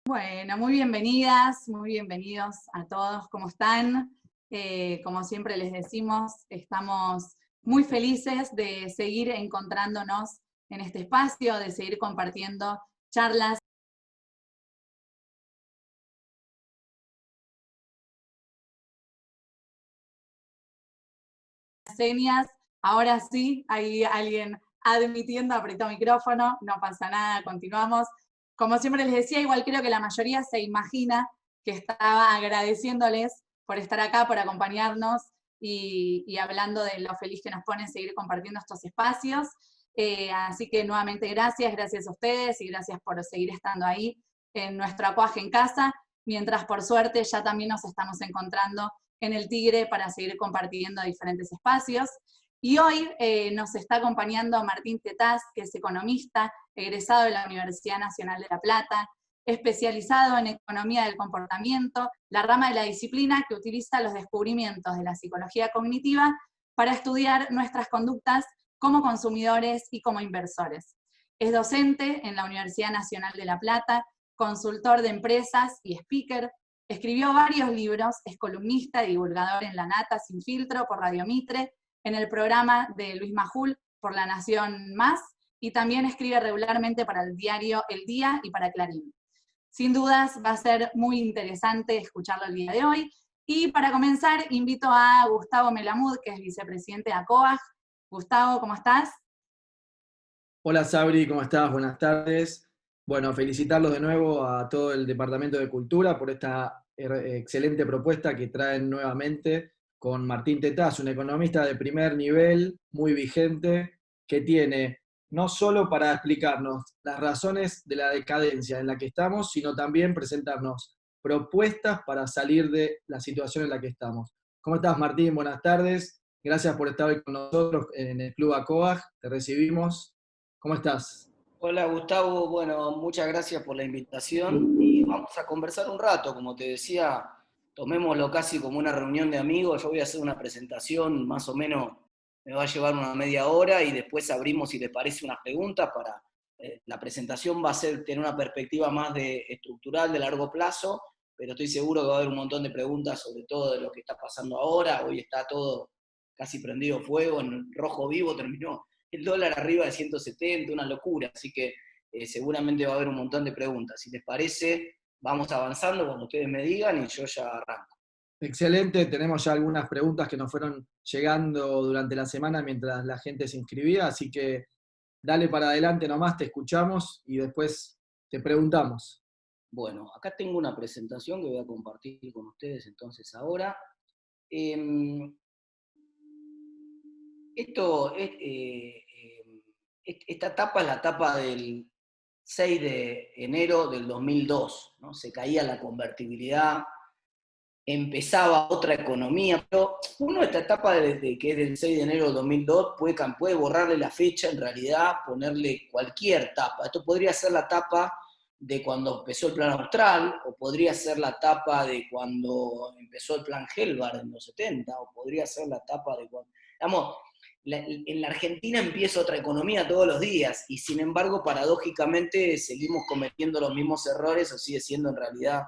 Bueno, muy bienvenidas, muy bienvenidos a todos. ¿Cómo están? Como siempre les decimos, estamos muy felices de seguir encontrándonos en este espacio, de seguir compartiendo charlas. Señas. Ahora sí, hay alguien admitiendo, apretó micrófono, no pasa nada, continuamos. Como siempre les decía, igual creo que la mayoría se imagina que estaba agradeciéndoles por estar acá, por acompañarnos y hablando de lo feliz que nos pone seguir compartiendo estos espacios. Así que nuevamente gracias a ustedes y gracias por seguir estando ahí en nuestro acuaje en casa, mientras por suerte ya también nos estamos encontrando en el Tigre para seguir compartiendo diferentes espacios. Y hoy nos está acompañando Martín Tetaz, que es economista, egresado de la Universidad Nacional de La Plata, especializado en economía del comportamiento, la rama de la disciplina que utiliza los descubrimientos de la psicología cognitiva para estudiar nuestras conductas como consumidores y como inversores. Es docente en la Universidad Nacional de La Plata, consultor de empresas y speaker. Escribió varios libros, es columnista y divulgador en La Nata Sin Filtro por Radio Mitre, en el programa de Luis Majul por La Nación Más, y también escribe regularmente para el diario El Día y para Clarín. Sin dudas va a ser muy interesante escucharlo el día de hoy. Y para comenzar, invito a Gustavo Melamud, que es vicepresidente de ACOAG. Gustavo, ¿cómo estás? Hola Sabri, ¿cómo estás? Buenas tardes. Bueno, felicitarlos de nuevo a todo el Departamento de Cultura por esta excelente propuesta que traen nuevamente con Martín Tetaz, un economista de primer nivel, muy vigente, que tiene no solo para explicarnos las razones de la decadencia en la que estamos, sino también presentarnos propuestas para salir de la situación en la que estamos. ¿Cómo estás, Martín? Buenas tardes. Gracias por estar hoy con nosotros en el Club ACOAG. Te recibimos. ¿Cómo estás? Hola Gustavo, bueno, muchas gracias por la invitación y vamos a conversar un rato, como te decía, tomémoslo casi como una reunión de amigos. Yo voy a hacer una presentación, más o menos me va a llevar una media hora y después abrimos, si te parece, unas preguntas para... la presentación va a tener una perspectiva más estructural de largo plazo, pero estoy seguro que va a haber un montón de preguntas, sobre todo de lo que está pasando ahora. Hoy está todo casi prendido fuego, en rojo vivo terminó el dólar arriba de 170, una locura, así que seguramente va a haber un montón de preguntas. Si les parece, vamos avanzando cuando ustedes me digan y yo ya arranco. Excelente, tenemos ya algunas preguntas que nos fueron llegando durante la semana mientras la gente se inscribía, así que dale para adelante nomás, te escuchamos y después te preguntamos. Bueno, acá tengo una presentación que voy a compartir con ustedes entonces ahora. Eh, esta etapa es la etapa del 6 de enero del 2002, ¿no? Se caía la convertibilidad, empezaba otra economía, pero uno esta etapa desde que es del 6 de enero del 2002 puede borrarle la fecha, en realidad ponerle cualquier etapa. Esto podría ser la etapa de cuando empezó el plan Austral, o podría ser la etapa de cuando empezó el plan Helbard en los 70, o podría ser la etapa de cuando... Digamos, en la Argentina empieza otra economía todos los días, y sin embargo, paradójicamente, seguimos cometiendo los mismos errores, o sigue siendo en realidad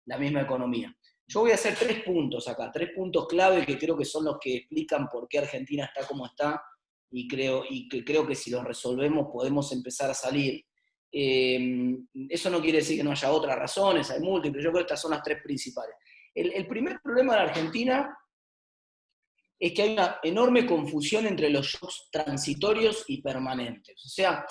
la misma economía. Yo voy a hacer 3 puntos acá, 3 puntos clave que creo que son los que explican por qué Argentina está como está, y creo que si los resolvemos podemos empezar a salir. Eso no quiere decir que no haya otras razones, hay múltiples, yo creo que estas son las 3 principales. El primer problema de la Argentina es que hay una enorme confusión entre los shocks transitorios y permanentes. O sea,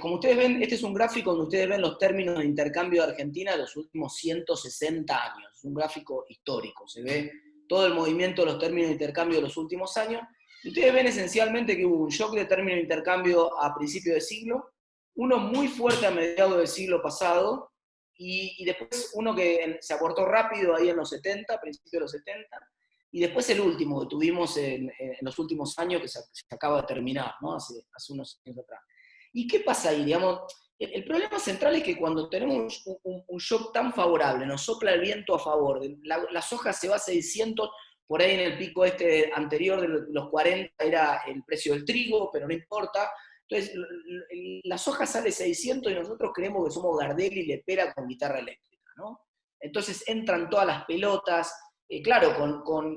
como ustedes ven, este es un gráfico donde ustedes ven los términos de intercambio de Argentina de los últimos 160 años. Es un gráfico histórico, se ve todo el movimiento de los términos de intercambio de los últimos años. Y ustedes ven esencialmente que hubo un shock de términos de intercambio a principios de siglo, uno muy fuerte a mediados del siglo pasado, y después uno que se abortó rápido ahí en los 70, principios de los 70, y después el último que tuvimos en los últimos años, que se acaba de terminar, ¿no? Hace unos años atrás. ¿Y qué pasa ahí? Digamos, el problema central es que cuando tenemos un shock tan favorable, nos sopla el viento a favor, la soja se va a 600, por ahí en el pico anterior de los 40 era el precio del trigo, pero no importa. Entonces, la soja sale 600 y nosotros creemos que somos Gardel y Lepera con guitarra eléctrica. ¿no? Entonces entran todas las pelotas, claro,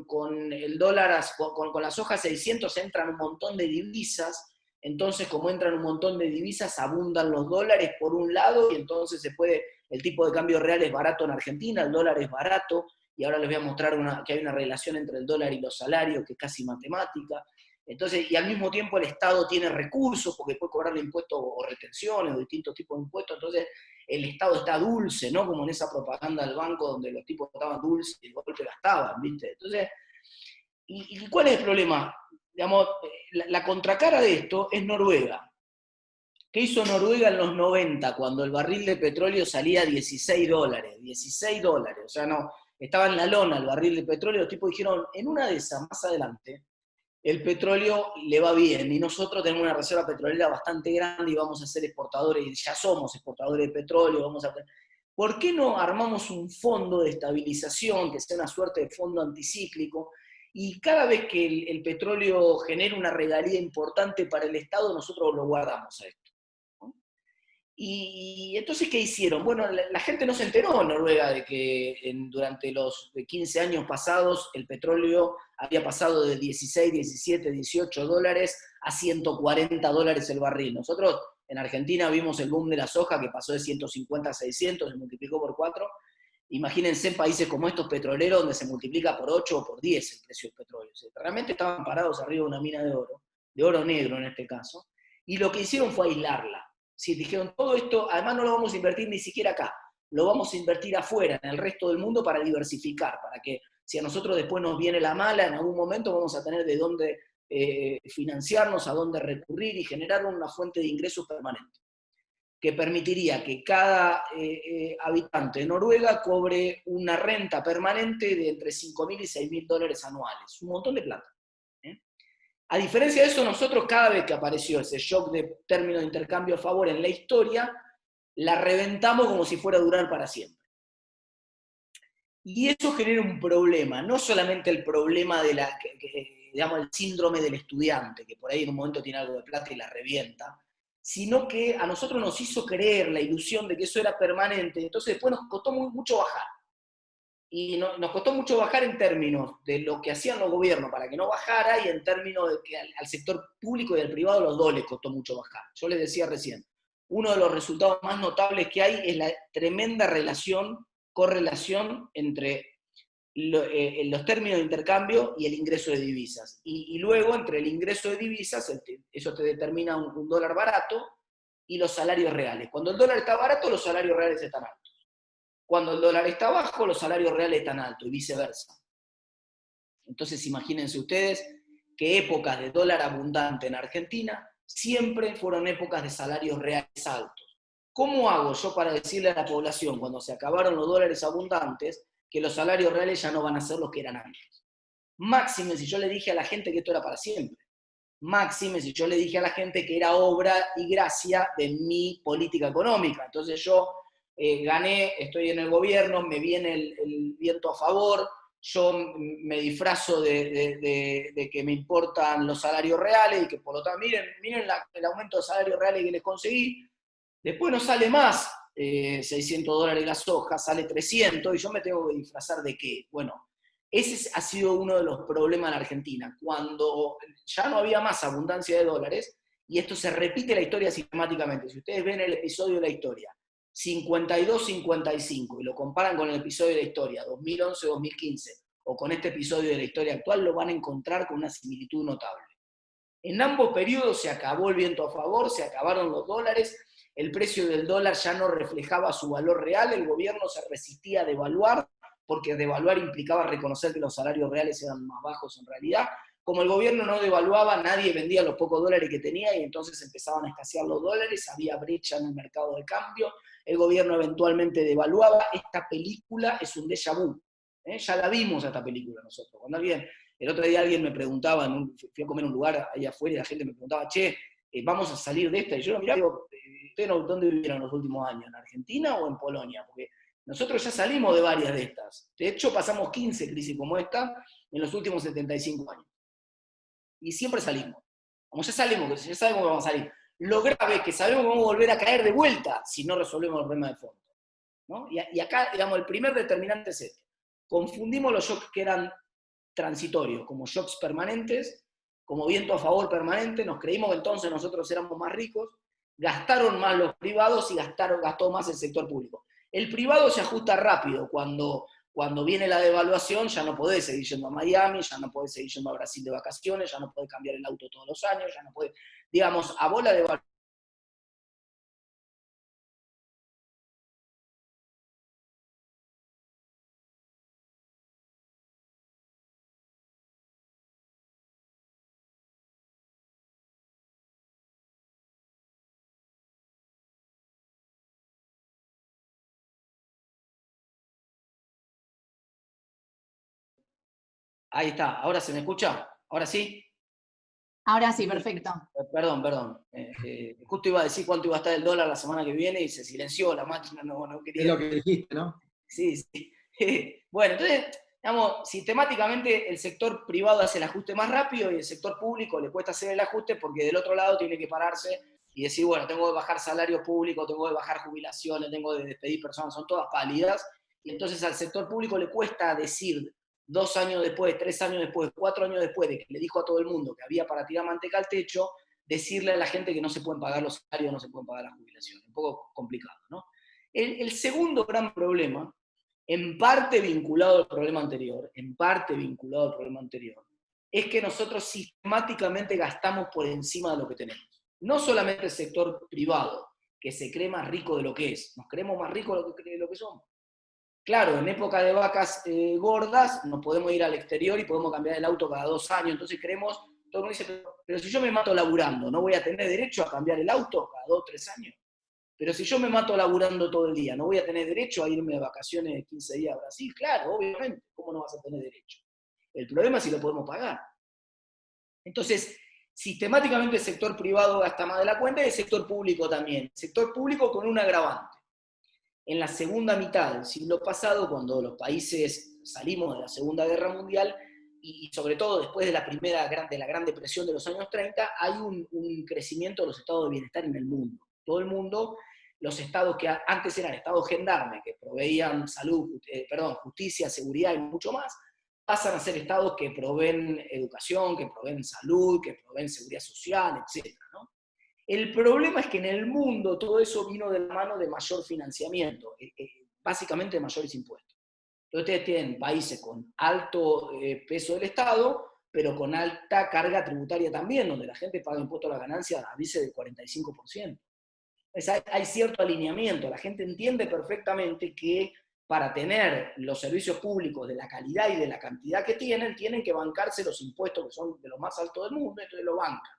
con el dólar, con la soja 600 entran un montón de divisas, entonces como entran un montón de divisas, abundan los dólares por un lado, y entonces el tipo de cambio real es barato en Argentina, el dólar es barato, y ahora les voy a mostrar que hay una relación entre el dólar y los salarios, que es casi matemática. Entonces, y al mismo tiempo el Estado tiene recursos, porque puede cobrarle impuestos o retenciones o distintos tipos de impuestos, entonces el Estado está dulce, ¿no? Como en esa propaganda del banco donde los tipos estaban dulces y de golpe gastaban, ¿viste? Entonces, ¿y cuál es el problema? Digamos, la contracara de esto es Noruega. ¿Qué hizo Noruega en los 90 cuando el barril de petróleo salía a 16 dólares? 16 dólares, o sea, no, estaba en la lona el barril de petróleo, los tipos dijeron, en una de esas, más adelante, el petróleo le va bien y nosotros tenemos una reserva petrolera bastante grande y vamos a ser exportadores, y ya somos exportadores de petróleo, ¿por qué no armamos un fondo de estabilización que sea una suerte de fondo anticíclico? Y cada vez que el petróleo genera una regalía importante para el Estado, nosotros lo guardamos a esto. Y entonces, ¿qué hicieron? Bueno, la gente no se enteró en Noruega de que durante los 15 años pasados el petróleo había pasado de 16, 17, 18 dólares a 140 dólares el barril. Nosotros en Argentina vimos el boom de la soja que pasó de 150 a 600, se multiplicó por 4. Imagínense en países como estos petroleros donde se multiplica por 8 o por 10 el precio del petróleo. O sea, realmente estaban parados arriba de una mina de oro negro en este caso, y lo que hicieron fue aislarla. Sí, dijeron, todo esto, además no lo vamos a invertir ni siquiera acá, lo vamos a invertir afuera, en el resto del mundo, para diversificar, para que si a nosotros después nos viene la mala, en algún momento vamos a tener de dónde financiarnos, a dónde recurrir y generar una fuente de ingresos permanente, que permitiría que cada habitante de Noruega cobre una renta permanente de entre 5.000 y 6.000 dólares anuales, un montón de plata. A diferencia de eso, nosotros cada vez que apareció ese shock de término de intercambio a favor en la historia, la reventamos como si fuera a durar para siempre. Y eso genera un problema, no solamente el problema de digamos, el síndrome del estudiante, que por ahí en un momento tiene algo de plata y la revienta, sino que a nosotros nos hizo creer la ilusión de que eso era permanente, entonces después nos costó mucho bajar. Y nos costó mucho bajar en términos de lo que hacían los gobiernos para que no bajara, y en términos de que al sector público y al privado, los dos les costó mucho bajar. Yo les decía recién, uno de los resultados más notables que hay es la tremenda correlación entre los términos de intercambio y el ingreso de divisas. Y luego, entre el ingreso de divisas, eso te determina un dólar barato, y los salarios reales. Cuando el dólar está barato, los salarios reales están altos. Cuando el dólar está bajo, los salarios reales están altos, y viceversa. Entonces, imagínense ustedes que épocas de dólar abundante en Argentina siempre fueron épocas de salarios reales altos. ¿Cómo hago yo para decirle a la población, cuando se acabaron los dólares abundantes, que los salarios reales ya no van a ser los que eran antes? Máxime si yo le dije a la gente que esto era para siempre. Máxime si yo le dije a la gente que era obra y gracia de mi política económica. Entonces yo gané, estoy en el gobierno, me viene el viento a favor, yo me disfrazo de que me importan los salarios reales y que por lo tanto, miren el aumento de salarios reales que les conseguí, después no sale más 600 dólares la soja, sale 300, y yo me tengo que disfrazar ¿de qué? Bueno, ese ha sido uno de los problemas en Argentina, cuando ya no había más abundancia de dólares, y esto se repite la historia sistemáticamente. Si ustedes ven el episodio de la historia, 52-55, y lo comparan con el episodio de la historia, 2011-2015, o con este episodio de la historia actual, lo van a encontrar con una similitud notable. En ambos periodos se acabó el viento a favor, se acabaron los dólares, el precio del dólar ya no reflejaba su valor real, el gobierno se resistía a devaluar, porque devaluar implicaba reconocer que los salarios reales eran más bajos en realidad. Como el gobierno no devaluaba, nadie vendía los pocos dólares que tenía, y entonces empezaban a escasear los dólares, había brecha en el mercado de cambio, el gobierno eventualmente devaluaba. Esta película es un déjà vu. Ya la vimos esta película nosotros. El otro día alguien me preguntaba, fui a comer en un lugar allá afuera, y la gente me preguntaba, che, ¿vamos a salir de esta? Y yo miraba y digo, ¿ustedes dónde vivieron los últimos años? ¿En Argentina o en Polonia? Porque nosotros ya salimos de varias de estas. De hecho, pasamos 15 crisis como esta en los últimos 75 años. Y siempre salimos. Como ya sabemos que vamos a salir. Lo grave es que sabemos que vamos a volver a caer de vuelta si no resolvemos el problema de fondo. ¿no? Y acá, digamos, el primer determinante es este. Confundimos los shocks que eran transitorios, como shocks permanentes, como viento a favor permanente, nos creímos que entonces nosotros éramos más ricos, gastaron más los privados y gastó más el sector público. El privado se ajusta rápido, cuando viene la devaluación ya no podés seguir yendo a Miami, ya no podés seguir yendo a Brasil de vacaciones, ya no podés cambiar el auto todos los años, ya no podés, digamos, a vos la devaluación. Ahí está, ¿ahora se me escucha? ¿Ahora sí? Ahora sí, perfecto. Perdón. Justo iba a decir cuánto iba a estar el dólar la semana que viene y se silenció la máquina, no Es quería. lo que dijiste, ¿no? Sí. Bueno, entonces, digamos, sistemáticamente el sector privado hace el ajuste más rápido y el sector público le cuesta hacer el ajuste porque del otro lado tiene que pararse y decir, bueno, tengo que bajar salarios públicos, tengo que bajar jubilaciones, tengo que despedir personas, son todas pálidas. Y entonces al sector público le cuesta decir 2 años después, 3 años después, 4 años después de que le dijo a todo el mundo que había para tirar manteca al techo, decirle a la gente que no se pueden pagar los salarios, no se pueden pagar las jubilaciones. Un poco complicado, ¿no? El segundo gran problema, en parte vinculado al problema anterior, es que nosotros sistemáticamente gastamos por encima de lo que tenemos. No solamente el sector privado, que se cree más rico de lo que es, nos creemos más ricos de lo que somos. Claro, en época de vacas gordas nos podemos ir al exterior y podemos cambiar el auto cada 2 años, entonces creemos, todo el mundo dice, pero si yo me mato laburando, ¿no voy a tener derecho a cambiar el auto cada 2 o 3 años? Pero si yo me mato laburando todo el día, ¿no voy a tener derecho a irme de vacaciones de 15 días a Brasil? Claro, obviamente, ¿cómo no vas a tener derecho? El problema es si lo podemos pagar. Entonces, sistemáticamente el sector privado gasta más de la cuenta y el sector público también. El sector público con un agravante. En la segunda mitad del siglo pasado, cuando los países salimos de la Segunda Guerra Mundial, y sobre todo después de la Gran Depresión de los años 30, hay un crecimiento de los estados de bienestar en el mundo. Todo el mundo, los estados que antes eran estados gendarmes, que proveían justicia, seguridad y mucho más, pasan a ser estados que proveen educación, que proveen salud, que proveen seguridad social, etc., ¿no? El problema es que en el mundo todo eso vino de la mano de mayor financiamiento, básicamente de mayores impuestos. Entonces ustedes tienen países con alto peso del Estado, pero con alta carga tributaria también, donde la gente paga impuestos a las ganancias a veces del 45%. Hay cierto alineamiento, la gente entiende perfectamente que para tener los servicios públicos de la calidad y de la cantidad que tienen que bancarse los impuestos que son de los más altos del mundo, entonces lo bancan.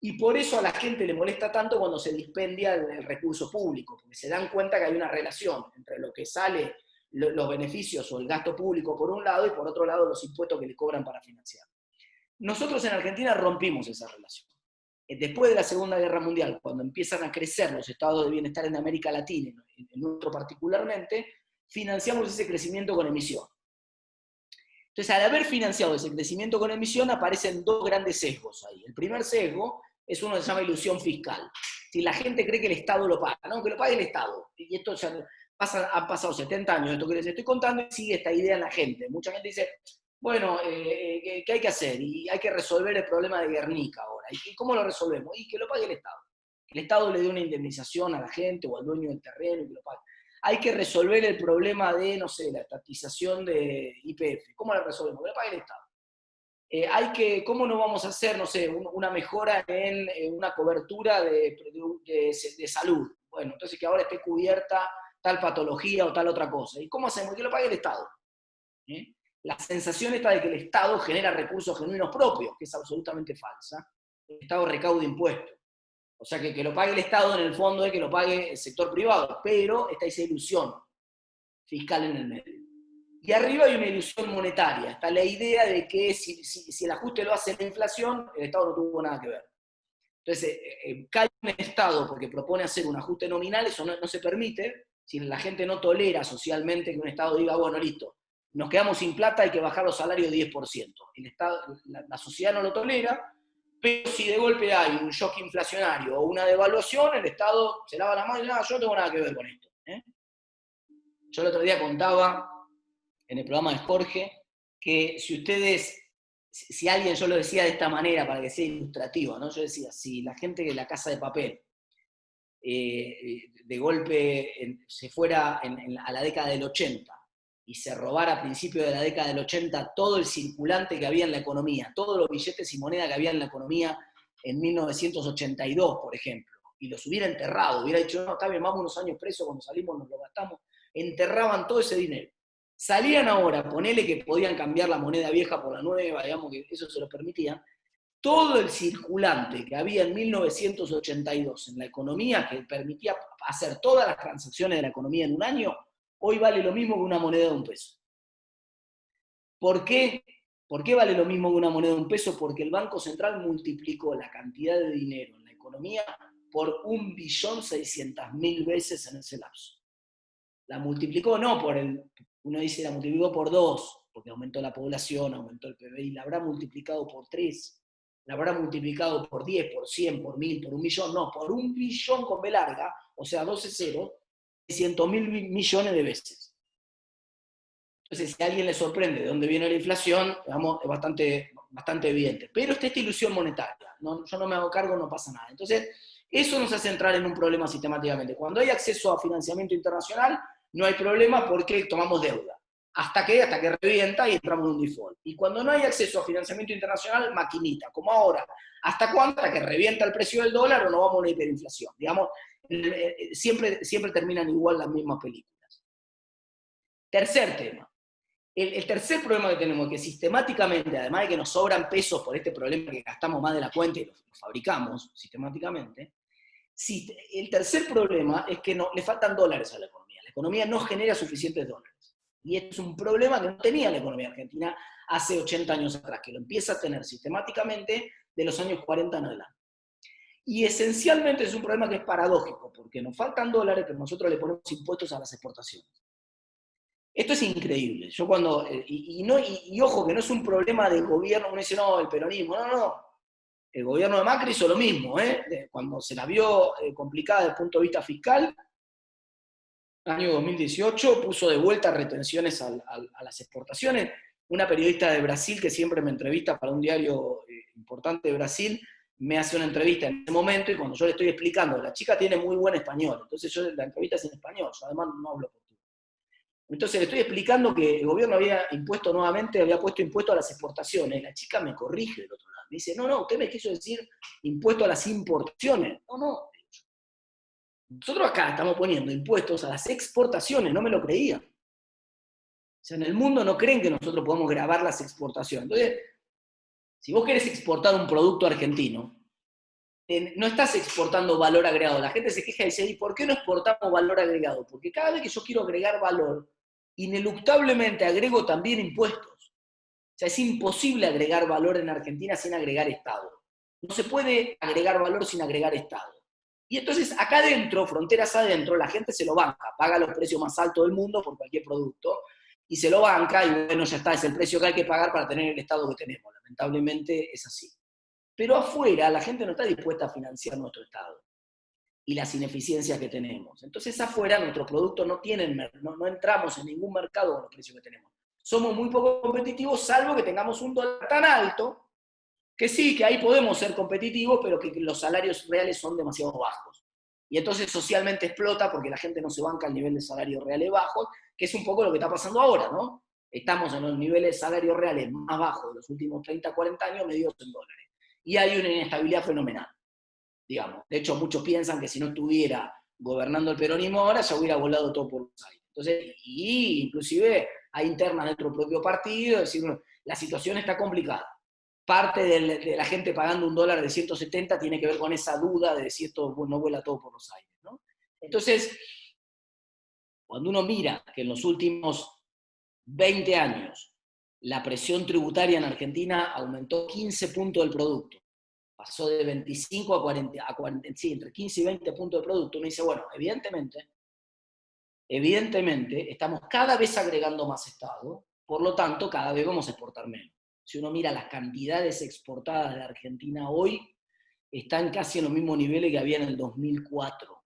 Y por eso a la gente le molesta tanto cuando se dispendia el recurso público, porque se dan cuenta que hay una relación entre lo que sale, los beneficios o el gasto público por un lado y por otro lado los impuestos que le cobran para financiar. Nosotros en Argentina rompimos esa relación. Después de la Segunda Guerra Mundial, cuando empiezan a crecer los estados de bienestar en América Latina, en nuestro particularmente, financiamos ese crecimiento con emisión. Entonces, al haber financiado ese crecimiento con emisión, aparecen 2 grandes sesgos ahí. El primer sesgo es uno que se llama ilusión fiscal. Si la gente cree que el Estado lo paga, ¿no? Que lo pague el Estado. Y esto ya han pasado 70 años de esto que les estoy contando y sigue esta idea en la gente. Mucha gente dice, bueno, ¿qué hay que hacer? Y hay que resolver el problema de Guernica ahora. ¿Y cómo lo resolvemos? Y que lo pague el Estado. Que el Estado le dé una indemnización a la gente o al dueño del terreno y que lo pague. Hay que resolver el problema de, no sé, la estatización de YPF. ¿Cómo la resolvemos? Que lo pague el Estado. ¿Cómo no vamos a hacer, no sé, una mejora en una cobertura de salud? Bueno, entonces que ahora esté cubierta tal patología o tal otra cosa. ¿Y cómo hacemos? Que lo pague el Estado. La sensación está de que el Estado genera recursos genuinos propios, que es absolutamente falsa. El Estado recauda impuestos. O sea, que lo pague el Estado en el fondo es que lo pague el sector privado, pero está esa ilusión fiscal en el medio. Y arriba hay una ilusión monetaria, está la idea de que si el ajuste lo hace la inflación, el Estado no tuvo nada que ver. Entonces, cae un Estado porque propone hacer un ajuste nominal, eso no se permite, si la gente no tolera socialmente que un Estado diga, bueno, listo, nos quedamos sin plata, hay que bajar los salarios 10%. El Estado, la sociedad no lo tolera, pero si de golpe hay un shock inflacionario o una devaluación, el Estado se lava la mano y dice, no, yo no tengo nada que ver con esto. Yo el otro día contaba en el programa de Jorge que si alguien, yo lo decía de esta manera para que sea ilustrativo, ¿no? Yo decía, si la gente de La Casa de Papel de golpe se fuera a la década del 80 y se robara a principios de la década del 80 todo el circulante que había en la economía, todos los billetes y moneda que había en la economía en 1982, por ejemplo, y los hubiera enterrado, hubiera dicho, no, está bien, vamos unos años presos, cuando salimos nos lo gastamos, enterraban todo ese dinero. Salían ahora, ponele que podían cambiar la moneda vieja por la nueva, digamos que eso se lo permitían, todo el circulante que había en 1982 en la economía, que permitía hacer todas las transacciones de la economía en un año, hoy vale lo mismo que una moneda de $1. ¿Por qué? ¿Por qué vale lo mismo que una moneda de $1? Porque el Banco Central multiplicó la cantidad de dinero en la economía por 1.600.000 veces en ese lapso. La multiplicó no por uno dice la multiplicó por 2, porque aumentó la población, aumentó el PBI, la habrá multiplicado por 3. La habrá multiplicado por 10, por 100, por 1000, por 1.000.000, no, por 1 billón con B larga, o sea, 12 ceros, 600.000 millones de veces. Entonces, si a alguien le sorprende de dónde viene la inflación, digamos, es bastante evidente. Pero esta ilusión monetaria, yo no me hago cargo, no pasa nada. Entonces, eso nos hace entrar en un problema sistemáticamente. Cuando hay acceso a financiamiento internacional, no hay problema porque tomamos deuda. Hasta que revienta y entramos en un default. Y cuando no hay acceso a financiamiento internacional, maquinita, como ahora. ¿Hasta cuándo? Hasta que revienta el precio del dólar o no vamos a una hiperinflación. Digamos, siempre terminan igual las mismas películas. Tercer tema. El tercer problema que tenemos es que sistemáticamente, además de que nos sobran pesos por este problema que gastamos más de la cuenta y los fabricamos sistemáticamente, el tercer problema es que le faltan dólares a la economía. La economía no genera suficientes dólares. Y este es un problema que no tenía la economía argentina hace 80 años atrás, que lo empieza a tener sistemáticamente de los años 40 en adelante. Y esencialmente es un problema que es paradójico, porque nos faltan dólares, pero nosotros le ponemos impuestos a las exportaciones. Esto es increíble. Yo cuando, y ojo, que no es un problema del gobierno, uno dice, no, el peronismo, no. El gobierno de Macri hizo lo mismo, cuando se la vio complicada desde el punto de vista fiscal, año 2018, puso de vuelta retenciones a las exportaciones. Una periodista de Brasil que siempre me entrevista para un diario importante de Brasil, me hace una entrevista en ese momento y cuando yo le estoy explicando, la chica tiene muy buen español, entonces la entrevista es en español, yo además no hablo portugués. Entonces le estoy explicando que el gobierno había puesto impuesto a las exportaciones. La chica me corrige del otro lado. Me dice, no, usted me quiso decir impuesto a las importaciones. No. Nosotros acá estamos poniendo impuestos a las exportaciones, no me lo creía. O sea, en el mundo no creen que nosotros podamos gravar las exportaciones. Entonces, si vos querés exportar un producto argentino, no estás exportando valor agregado. La gente se queja y dice, ¿y por qué no exportamos valor agregado? Porque cada vez que yo quiero agregar valor, ineluctablemente agrego también impuestos. O sea, es imposible agregar valor en Argentina sin agregar Estado. No se puede agregar valor sin agregar Estado. Y entonces acá adentro, fronteras adentro, la gente se lo banca, paga los precios más altos del mundo por cualquier producto, y se lo banca, y bueno, ya está, es el precio que hay que pagar para tener el Estado que tenemos. Lamentablemente es así. Pero afuera la gente no está dispuesta a financiar nuestro Estado y las ineficiencias que tenemos. Entonces afuera nuestros productos no entramos en ningún mercado con los precios que tenemos. Somos muy poco competitivos, salvo que tengamos un dólar tan alto, que sí, que ahí podemos ser competitivos, pero que los salarios reales son demasiado bajos. Y entonces socialmente explota porque la gente no se banca al nivel de salarios reales bajos, que es un poco lo que está pasando ahora, ¿no? Estamos en los niveles de salarios reales más bajos de los últimos 30, 40 años medidos en dólares. Y hay una inestabilidad fenomenal, digamos. De hecho, muchos piensan que si no estuviera gobernando el peronismo ahora, ya hubiera volado todo por los aires. Entonces, y inclusive hay internas dentro del propio partido, es decir, la situación está complicada. Parte de la gente pagando un dólar de 170 tiene que ver con esa duda de si esto no vuela todo por los aires, ¿no? Entonces, cuando uno mira que en los últimos 20 años la presión tributaria en Argentina aumentó 15 puntos del producto, pasó de 25 a 40, sí, entre 15 y 20 puntos del producto, uno dice, bueno, evidentemente estamos cada vez agregando más Estado, por lo tanto cada vez vamos a exportar menos. Si uno mira las cantidades exportadas de Argentina hoy, están casi en los mismos niveles que había en el 2004.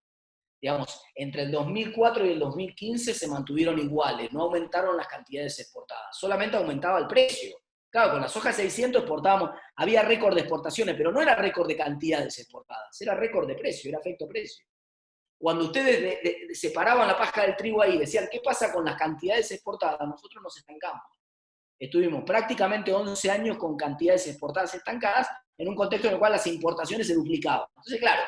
Digamos, entre el 2004 y el 2015 se mantuvieron iguales, no aumentaron las cantidades exportadas, solamente aumentaba el precio. Claro, con la soja 600 exportábamos, había récord de exportaciones, pero no era récord de cantidades exportadas, era récord de precio, era efecto precio. Cuando ustedes separaban la paja del trigo ahí, decían, ¿qué pasa con las cantidades exportadas? Nosotros nos estancamos. Estuvimos prácticamente 11 años con cantidades exportadas estancadas en un contexto en el cual las importaciones se duplicaban. Entonces, claro,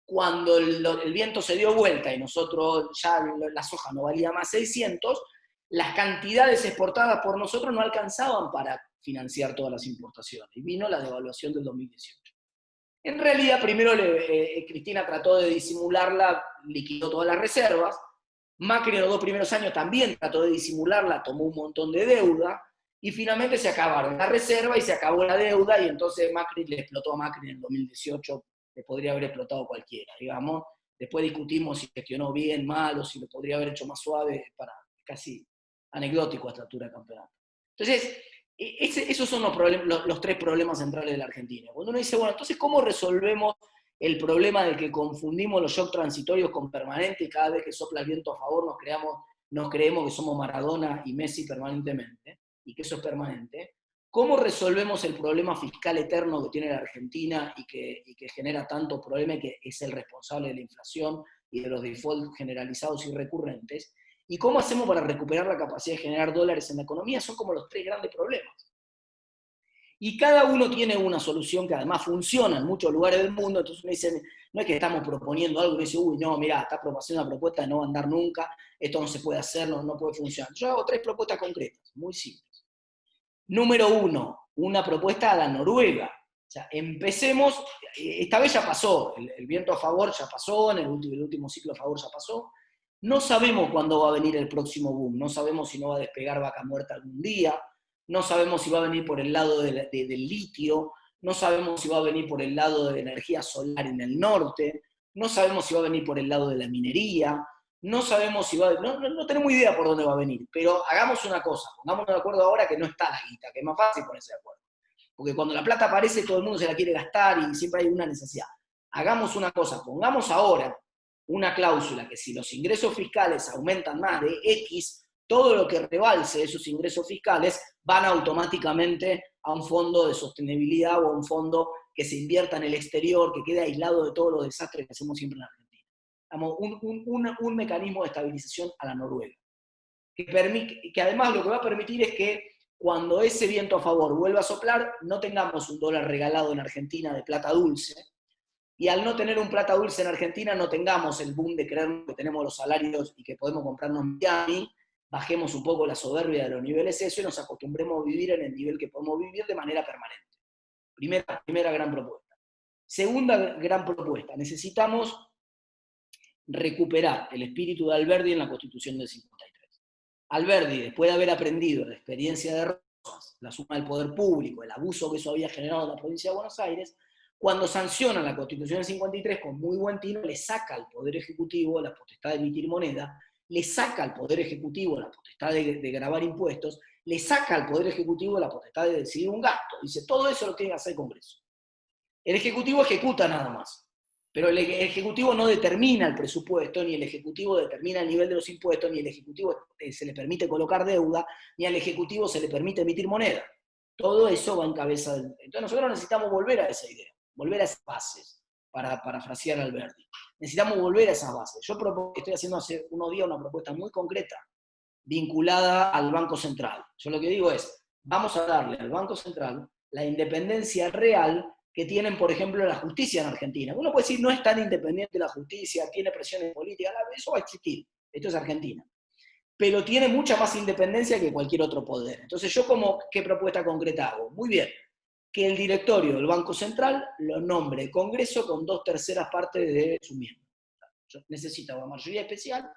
cuando el viento se dio vuelta y nosotros ya la soja no valía más 600, las cantidades exportadas por nosotros no alcanzaban para financiar todas las importaciones. Y vino la devaluación del 2018. En realidad, primero Cristina trató de disimularla, liquidó todas las reservas. Macri en los 2 primeros años también trató de disimularla, tomó un montón de deuda, y finalmente se acabaron la reserva y se acabó la deuda, y entonces Macri le explotó a Macri en el 2018, le podría haber explotado cualquiera, digamos. Después discutimos si gestionó bien, mal, o si lo podría haber hecho más suave, para casi anecdótico a esta altura del campeonato. Entonces, esos son los 3 problemas centrales de la Argentina. Cuando uno dice, bueno, entonces, ¿cómo resolvemos el problema de que confundimos los shocks transitorios con permanentes y cada vez que sopla el viento a favor nos creemos que somos Maradona y Messi permanentemente, y que eso es permanente? ¿Cómo resolvemos el problema fiscal eterno que tiene la Argentina y que genera tanto problema y que es el responsable de la inflación y de los defaults generalizados y recurrentes? ¿Y cómo hacemos para recuperar la capacidad de generar dólares en la economía? Son como los 3 grandes problemas. Y cada uno tiene una solución que además funciona en muchos lugares del mundo. Entonces uno dice, no es que estamos proponiendo algo y uno dice, uy, no, mirá, está haciendo una propuesta de no va a andar nunca, esto no se puede hacer, no puede funcionar. Yo hago 3 propuestas concretas, muy simples. Número 1, una propuesta a la Noruega. O sea, empecemos, esta vez ya pasó, el viento a favor ya pasó, en el último ciclo a favor ya pasó. No sabemos cuándo va a venir el próximo boom, no sabemos si no va a despegar Vaca Muerta algún día, no sabemos si va a venir por el lado del litio, no sabemos si va a venir por el lado de la energía solar en el norte, no sabemos si va a venir por el lado de la minería, no sabemos si va a... No tenemos idea por dónde va a venir, pero hagamos una cosa, pongámonos de acuerdo ahora que no está la guita, que es más fácil ponerse de acuerdo. Porque cuando la plata aparece todo el mundo se la quiere gastar y siempre hay una necesidad. Hagamos una cosa, pongamos ahora una cláusula que si los ingresos fiscales aumentan más de X, todo lo que rebalse esos ingresos fiscales van automáticamente a un fondo de sostenibilidad o a un fondo que se invierta en el exterior, que quede aislado de todos los desastres que hacemos siempre en la Argentina. Un mecanismo de estabilización a la Noruega, que además lo que va a permitir es que cuando ese viento a favor vuelva a soplar, no tengamos un dólar regalado en Argentina de plata dulce, y al no tener un plata dulce en Argentina no tengamos el boom de creer que tenemos los salarios y que podemos comprarnos Miami, bajemos un poco la soberbia de los niveles esos y nos acostumbremos a vivir en el nivel que podemos vivir de manera permanente. Primera gran propuesta. Segunda gran propuesta, necesitamos recuperar el espíritu de Alberdi en la Constitución del 53. Alberdi, después de haber aprendido la experiencia de Rosas, la suma del poder público, el abuso que eso había generado en la provincia de Buenos Aires, cuando sanciona la Constitución del 53 con muy buen tino, le saca al Poder Ejecutivo la potestad de emitir moneda, le saca al Poder Ejecutivo la potestad de gravar impuestos, le saca al Poder Ejecutivo la potestad de decidir un gasto. Dice, todo eso lo tiene que hacer el Congreso. El Ejecutivo ejecuta nada más, pero el Ejecutivo no determina el presupuesto, ni el Ejecutivo determina el nivel de los impuestos, ni el Ejecutivo se le permite colocar deuda, ni al Ejecutivo se le permite emitir moneda. Todo eso va en cabeza del... Entonces nosotros necesitamos volver a esa idea, volver a esas bases, para parafrasear a Alberdi. Necesitamos volver a esas bases. Yo estoy haciendo hace unos días una propuesta muy concreta, vinculada al Banco Central. Yo lo que digo es, vamos a darle al Banco Central la independencia real que tienen, por ejemplo, la justicia en Argentina. Uno puede decir, no es tan independiente la justicia, tiene presiones políticas, eso va a existir, esto es Argentina. Pero tiene mucha más independencia que cualquier otro poder. Entonces, ¿yo qué propuesta concreta hago? Muy bien, que el directorio del Banco Central lo nombre el Congreso con 2/3 partes de sus miembros. Necesita una mayoría especial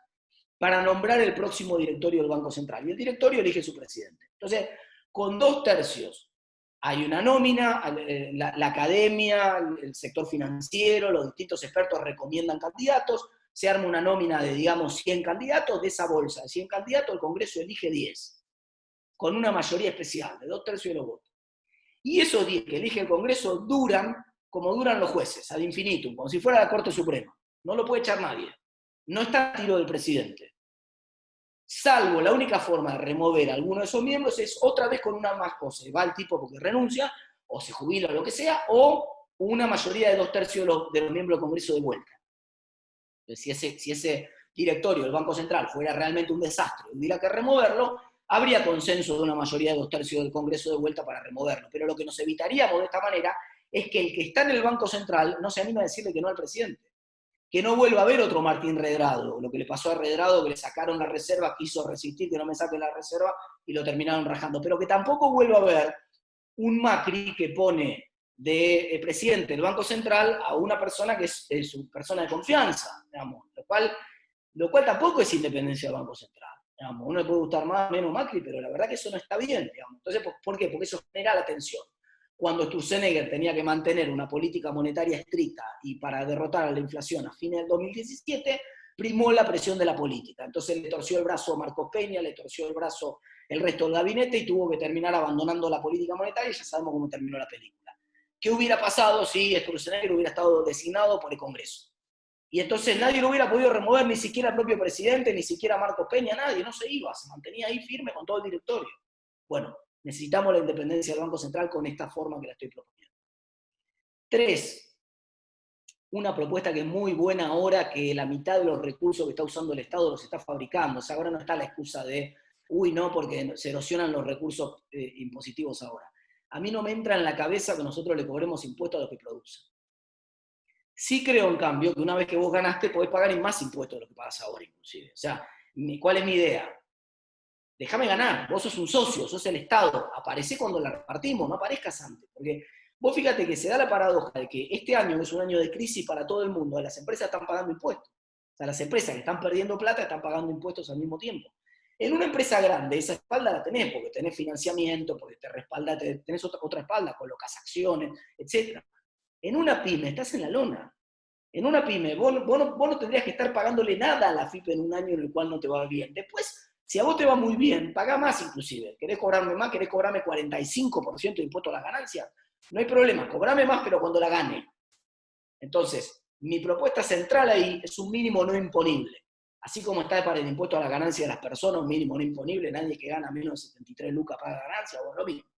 para nombrar el próximo directorio del Banco Central. Y el directorio elige su presidente. Entonces, con 2/3 hay una nómina, la academia, el sector financiero, los distintos expertos recomiendan candidatos, se arma una nómina de, digamos, 100 candidatos, de esa bolsa de 100 candidatos el Congreso elige 10, con una mayoría especial, de 2/3 de los votos. Y esos 10 que elige el Congreso duran como duran los jueces, ad infinitum, como si fuera la Corte Suprema. No lo puede echar nadie. no está a tiro del presidente. Salvo la única forma de remover a alguno de esos miembros es otra vez con una más cosa. Va el tipo porque renuncia, o se jubila o lo que sea, o una mayoría de 2/3 de los miembros del Congreso de vuelta. Entonces, si ese directorio del Banco Central fuera realmente un desastre, hubiera que removerlo, habría consenso de una mayoría de 2/3 del Congreso de vuelta para removerlo. Pero lo que nos evitaríamos de esta manera es que el que está en el Banco Central no se anime a decirle que no al presidente. Que no vuelva a haber otro Martín Redrado, lo que le pasó a Redrado, que le sacaron la reserva, quiso resistir que no me saquen la reserva y lo terminaron rajando. Pero que tampoco vuelva a haber un Macri que pone de presidente del Banco Central a una persona que es su persona de confianza, digamos, lo cual tampoco es independencia del Banco Central. Digamos. Uno le puede gustar más o menos Macri, pero la verdad que eso no está bien. Digamos. Entonces, ¿por qué? Porque eso genera la tensión. Cuando Sturzenegger tenía que mantener una política monetaria estricta y para derrotar a la inflación a fines del 2017, primó la presión de la política. Entonces le torció el brazo a Marcos Peña, le torció el brazo el resto del gabinete y tuvo que terminar abandonando la política monetaria y ya sabemos cómo terminó la película. ¿Qué hubiera pasado si Sturzenegger hubiera estado designado por el Congreso? Y entonces nadie lo hubiera podido remover, ni siquiera el propio presidente, ni siquiera Marcos Peña, nadie, no se iba, se mantenía ahí firme con todo el directorio. Bueno, necesitamos la independencia del Banco Central con esta forma que la estoy proponiendo. 3, una propuesta que es muy buena ahora, que la mitad de los recursos que está usando el Estado los está fabricando. O sea, ahora no está la excusa de, uy, no, porque se erosionan los recursos impositivos ahora. A mí no me entra en la cabeza que nosotros le cobremos impuestos a los que producen. Sí creo, en cambio, que una vez que vos ganaste, podés pagar más impuestos de lo que pagas ahora, inclusive. O sea, ¿cuál es mi idea? Déjame ganar, vos sos un socio, sos el Estado, aparecé cuando la repartimos, no aparezcas antes. Porque vos fíjate que se da la paradoja de que este año es un año de crisis para todo el mundo, las empresas están pagando impuestos. O sea, las empresas que están perdiendo plata están pagando impuestos al mismo tiempo. En una empresa grande, esa espalda la tenés, porque tenés financiamiento, porque te respalda, tenés otra espalda, colocas acciones, etc. En una pyme estás en la lona. En una pyme, vos no tendrías que estar pagándole nada a la FIP en un año en el cual no te va bien. Después, si a vos te va muy bien, pagá más inclusive. ¿Querés cobrarme más? ¿Querés cobrarme 45% de impuesto a las ganancias? No hay problema, cobrame más, pero cuando la gane. Entonces, mi propuesta central ahí es un mínimo no imponible. Así como está para el impuesto a la ganancia de las personas, un mínimo no imponible, nadie que gana menos de 73 lucas paga ganancia, bueno, lo mismo.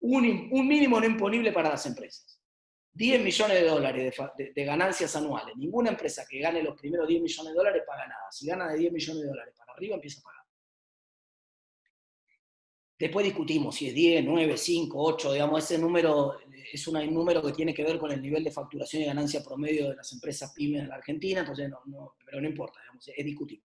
Un mínimo no imponible para las empresas. 10 millones de dólares de ganancias anuales. Ninguna empresa que gane los primeros 10 millones de dólares paga nada. Si gana de 10 millones de dólares para arriba, empieza a pagar. Después discutimos si es 10, 9, 5, 8, digamos, ese número es un número que tiene que ver con el nivel de facturación y ganancia promedio de las empresas pymes de la Argentina, entonces pero no importa, digamos, es discutible.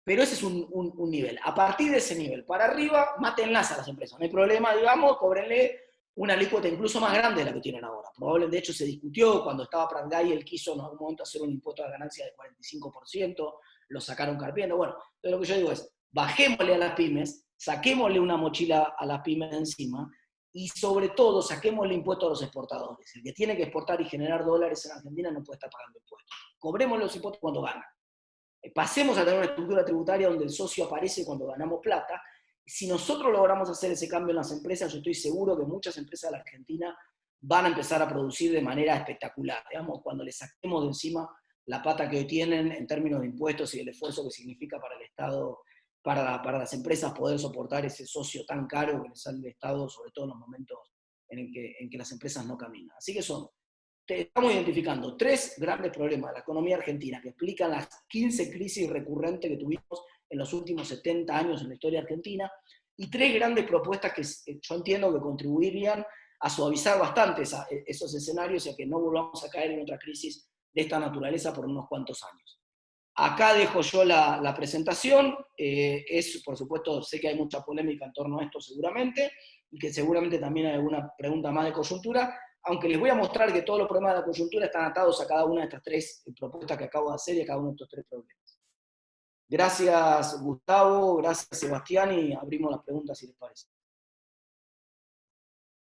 Pero ese es un nivel. A partir de ese nivel para arriba, mátenlas a las empresas. No hay problema, digamos, cóbrenle una alícuota incluso más grande de la que tienen ahora. Probablemente, de hecho, se discutió cuando estaba Pranday, él quiso en algún momento hacer un impuesto de ganancia de 45%, lo sacaron carpiendo. Bueno, entonces lo que yo digo es, bajémosle a las pymes, saquémosle una mochila a las pymes de encima y sobre todo saquémosle impuestos a los exportadores. El que tiene que exportar y generar dólares en Argentina no puede estar pagando impuestos. Cobremos los impuestos cuando gana. Pasemos a tener una estructura tributaria donde el socio aparece cuando ganamos plata. Si nosotros logramos hacer ese cambio en las empresas, yo estoy seguro que muchas empresas de la Argentina van a empezar a producir de manera espectacular. Digamos, cuando le saquemos de encima la pata que hoy tienen en términos de impuestos y el esfuerzo que significa para el Estado, para las empresas poder soportar ese socio tan caro que les sale el Estado, sobre todo en los momentos en que las empresas no caminan. Así que estamos identificando 3 grandes problemas de la economía argentina que explican las 15 crisis recurrentes que tuvimos en los últimos 70 años en la historia argentina, y 3 grandes propuestas que yo entiendo que contribuirían a suavizar bastante esos escenarios y a que no volvamos a caer en otra crisis de esta naturaleza por unos cuantos años. Acá dejo yo la presentación. Por supuesto, sé que hay mucha polémica en torno a esto seguramente, y que seguramente también hay alguna pregunta más de coyuntura, aunque les voy a mostrar que todos los problemas de la coyuntura están atados a cada una de estas 3 propuestas que acabo de hacer y a cada uno de estos 3 problemas. Gracias, Gustavo, gracias, Sebastián, y abrimos las preguntas si les parece.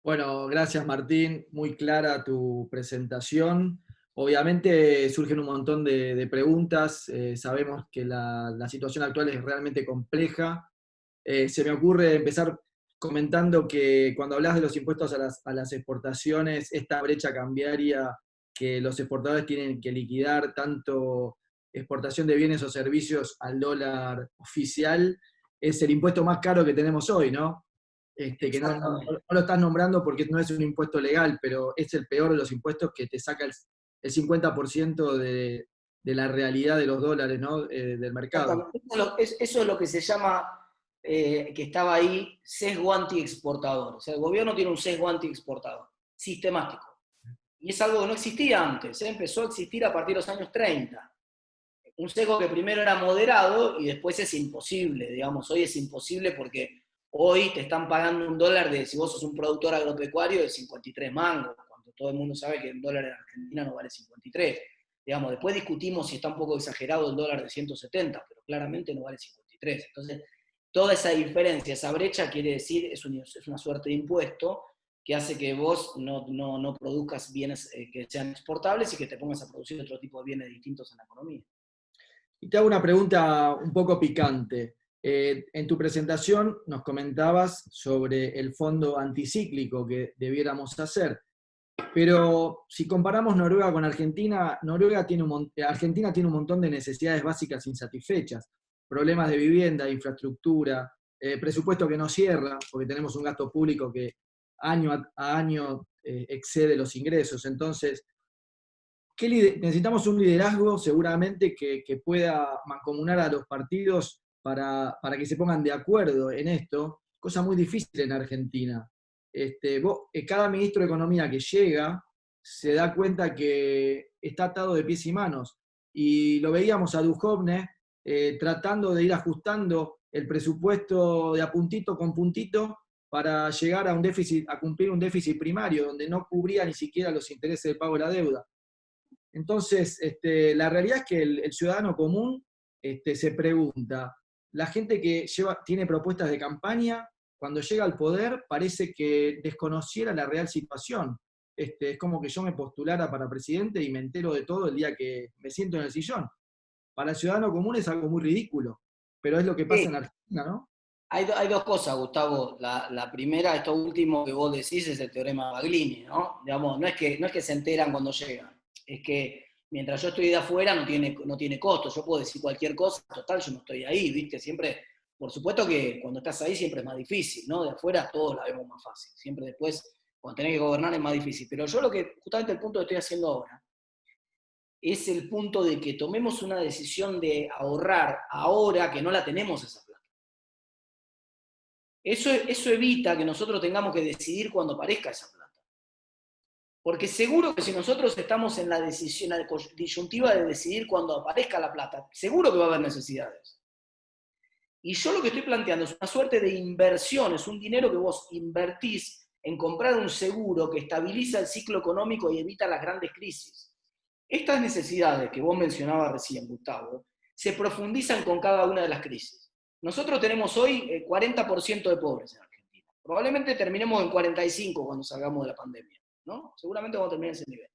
Bueno, gracias Martín, muy clara tu presentación. Obviamente surgen un montón de preguntas, sabemos que la situación actual es realmente compleja. Se me ocurre empezar comentando que cuando hablas de los impuestos a las exportaciones, esta brecha cambiaria que los exportadores tienen que liquidar tanto exportación de bienes o servicios al dólar oficial, es el impuesto más caro que tenemos hoy, ¿no? Que no lo estás nombrando porque no es un impuesto legal, pero es el peor de los impuestos que te saca el 50% de la realidad de los dólares, ¿no? Del mercado. Eso es lo que se llama, que estaba ahí, sesgo anti-exportador. O sea, el gobierno tiene un sesgo anti-exportador, sistemático. Y es algo que no existía antes, empezó a existir a partir de los años 30. Un sesgo que primero era moderado y después es imposible, digamos, hoy es imposible porque hoy te están pagando un dólar de, si vos sos un productor agropecuario, de 53 mangos, cuando todo el mundo sabe que el dólar en Argentina no vale 53. Digamos, después discutimos si está un poco exagerado el dólar de 170, pero claramente no vale 53. Entonces, toda esa diferencia, esa brecha, quiere decir, es una suerte de impuesto que hace que vos no produzcas bienes que sean exportables y que te pongas a producir otro tipo de bienes distintos en la economía. Y te hago una pregunta un poco picante. En tu presentación nos comentabas sobre el fondo anticíclico que debiéramos hacer, pero si comparamos Noruega con Argentina, Argentina tiene un montón de necesidades básicas insatisfechas, problemas de vivienda, infraestructura, presupuesto que no cierra, porque tenemos un gasto público que año a año excede los ingresos. Entonces, necesitamos un liderazgo seguramente que pueda mancomunar a los partidos para que se pongan de acuerdo en esto, cosa muy difícil en Argentina. Cada ministro de Economía que llega se da cuenta que está atado de pies y manos, y lo veíamos a Duhovne tratando de ir ajustando el presupuesto de a puntito con puntito para llegar a cumplir un déficit primario, donde no cubría ni siquiera los intereses de pago de la deuda. Entonces, la realidad es que el ciudadano común se pregunta, la gente que tiene propuestas de campaña, cuando llega al poder parece que desconociera la real situación. Es como que yo me postulara para presidente y me entero de todo el día que me siento en el sillón. Para el ciudadano común es algo muy ridículo, pero es lo que pasa en Argentina, ¿no? Hay dos cosas, Gustavo. La primera, esto último que vos decís, es el teorema de Baglini, ¿no? Digamos, no es que se enteran cuando llegan, es que mientras yo estoy de afuera no tiene costo, yo puedo decir cualquier cosa, total, yo no estoy ahí, ¿viste? Siempre, por supuesto que cuando estás ahí siempre es más difícil, ¿no? De afuera todos la vemos más fácil, siempre después, cuando tenés que gobernar es más difícil. Pero yo justamente el punto que estoy haciendo ahora, es el punto de que tomemos una decisión de ahorrar ahora que no la tenemos esa plata. Eso evita que nosotros tengamos que decidir cuando aparezca esa plata. Porque seguro que si nosotros estamos en la disyuntiva de decidir cuando aparezca la plata, seguro que va a haber necesidades. Y yo lo que estoy planteando es una suerte de inversión, es un dinero que vos invertís en comprar un seguro que estabiliza el ciclo económico y evita las grandes crisis. Estas necesidades que vos mencionabas recién, Gustavo, se profundizan con cada una de las crisis. Nosotros tenemos hoy 40% de pobres en Argentina. Probablemente terminemos en 45% cuando salgamos de la pandemia, ¿no? Seguramente vamos a terminar en ese nivel.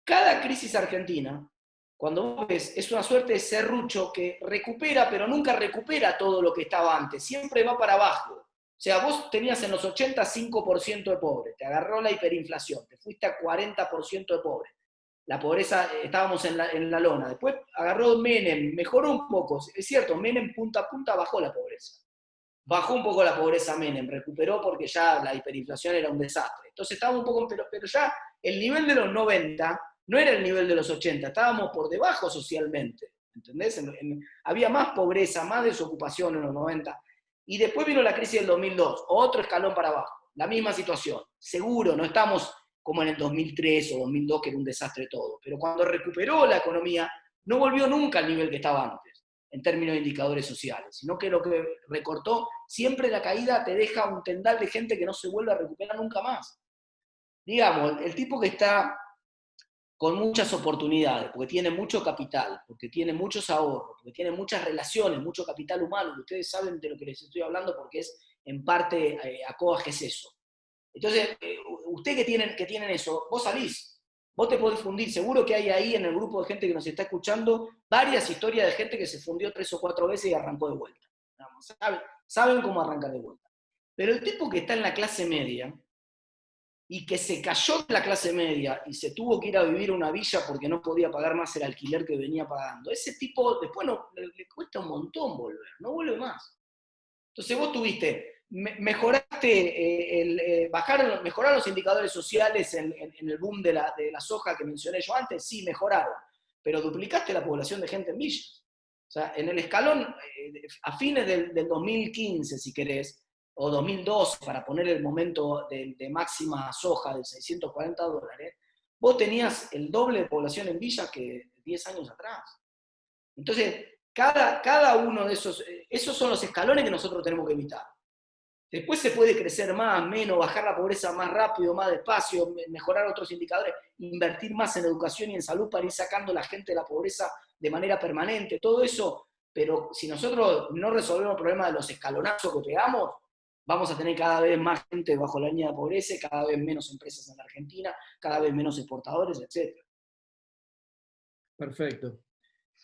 Cada crisis argentina, cuando vos ves, es una suerte de serrucho que recupera, pero nunca recupera todo lo que estaba antes. Siempre va para abajo. O sea, vos tenías en los 80 5% de pobres, te agarró la hiperinflación, te fuiste a 40% de pobres. La pobreza, estábamos en la lona. Después agarró Menem, mejoró un poco. Es cierto, Menem punta a punta bajó la pobreza. Bajó un poco la pobreza Menem, recuperó porque ya la hiperinflación era un desastre. Entonces estábamos un poco, pero ya el nivel de los 90 no era el nivel de los 80, estábamos por debajo socialmente. ¿Entendés? Había más pobreza, más desocupación en los 90. Y después vino la crisis del 2002, otro escalón para abajo. La misma situación. Seguro, no estamos como en el 2003 o 2002, que era un desastre todo. Pero cuando recuperó la economía, no volvió nunca al nivel que estaba antes, en términos de indicadores sociales, sino que lo que recortó, siempre la caída te deja un tendal de gente que no se vuelve a recuperar nunca más. Digamos, el tipo que está con muchas oportunidades, porque tiene mucho capital, porque tiene muchos ahorros, porque tiene muchas relaciones, mucho capital humano, que ustedes saben de lo que les estoy hablando porque es en parte ACOAG es eso. Entonces, usted que tienen eso, vos salís, vos te podés fundir, seguro que hay ahí en el grupo de gente que nos está escuchando varias historias de gente que se fundió 3 o 4 veces y arrancó de vuelta. Saben cómo arrancar de vuelta. Pero el tipo que está en la clase media, y que se cayó de la clase media y se tuvo que ir a vivir a una villa porque no podía pagar más el alquiler que venía pagando, ese tipo después le cuesta un montón volver, no vuelve más. Entonces vos tuviste, mejoraron los indicadores sociales en el boom de la soja que mencioné yo antes, sí, mejoraron, pero duplicaste la población de gente en villas. O sea, en el escalón, a fines del 2015, si querés, o 2012, para poner el momento de máxima soja de $640, vos tenías el doble de población en villas que 10 años atrás. Entonces, cada uno de esos son los escalones que nosotros tenemos que evitar. Después se puede crecer más, menos, bajar la pobreza más rápido, más despacio, mejorar otros indicadores, invertir más en educación y en salud para ir sacando a la gente de la pobreza de manera permanente, todo eso. Pero si nosotros no resolvemos el problema de los escalonazos que pegamos, vamos a tener cada vez más gente bajo la línea de pobreza, cada vez menos empresas en la Argentina, cada vez menos exportadores, etc. Perfecto.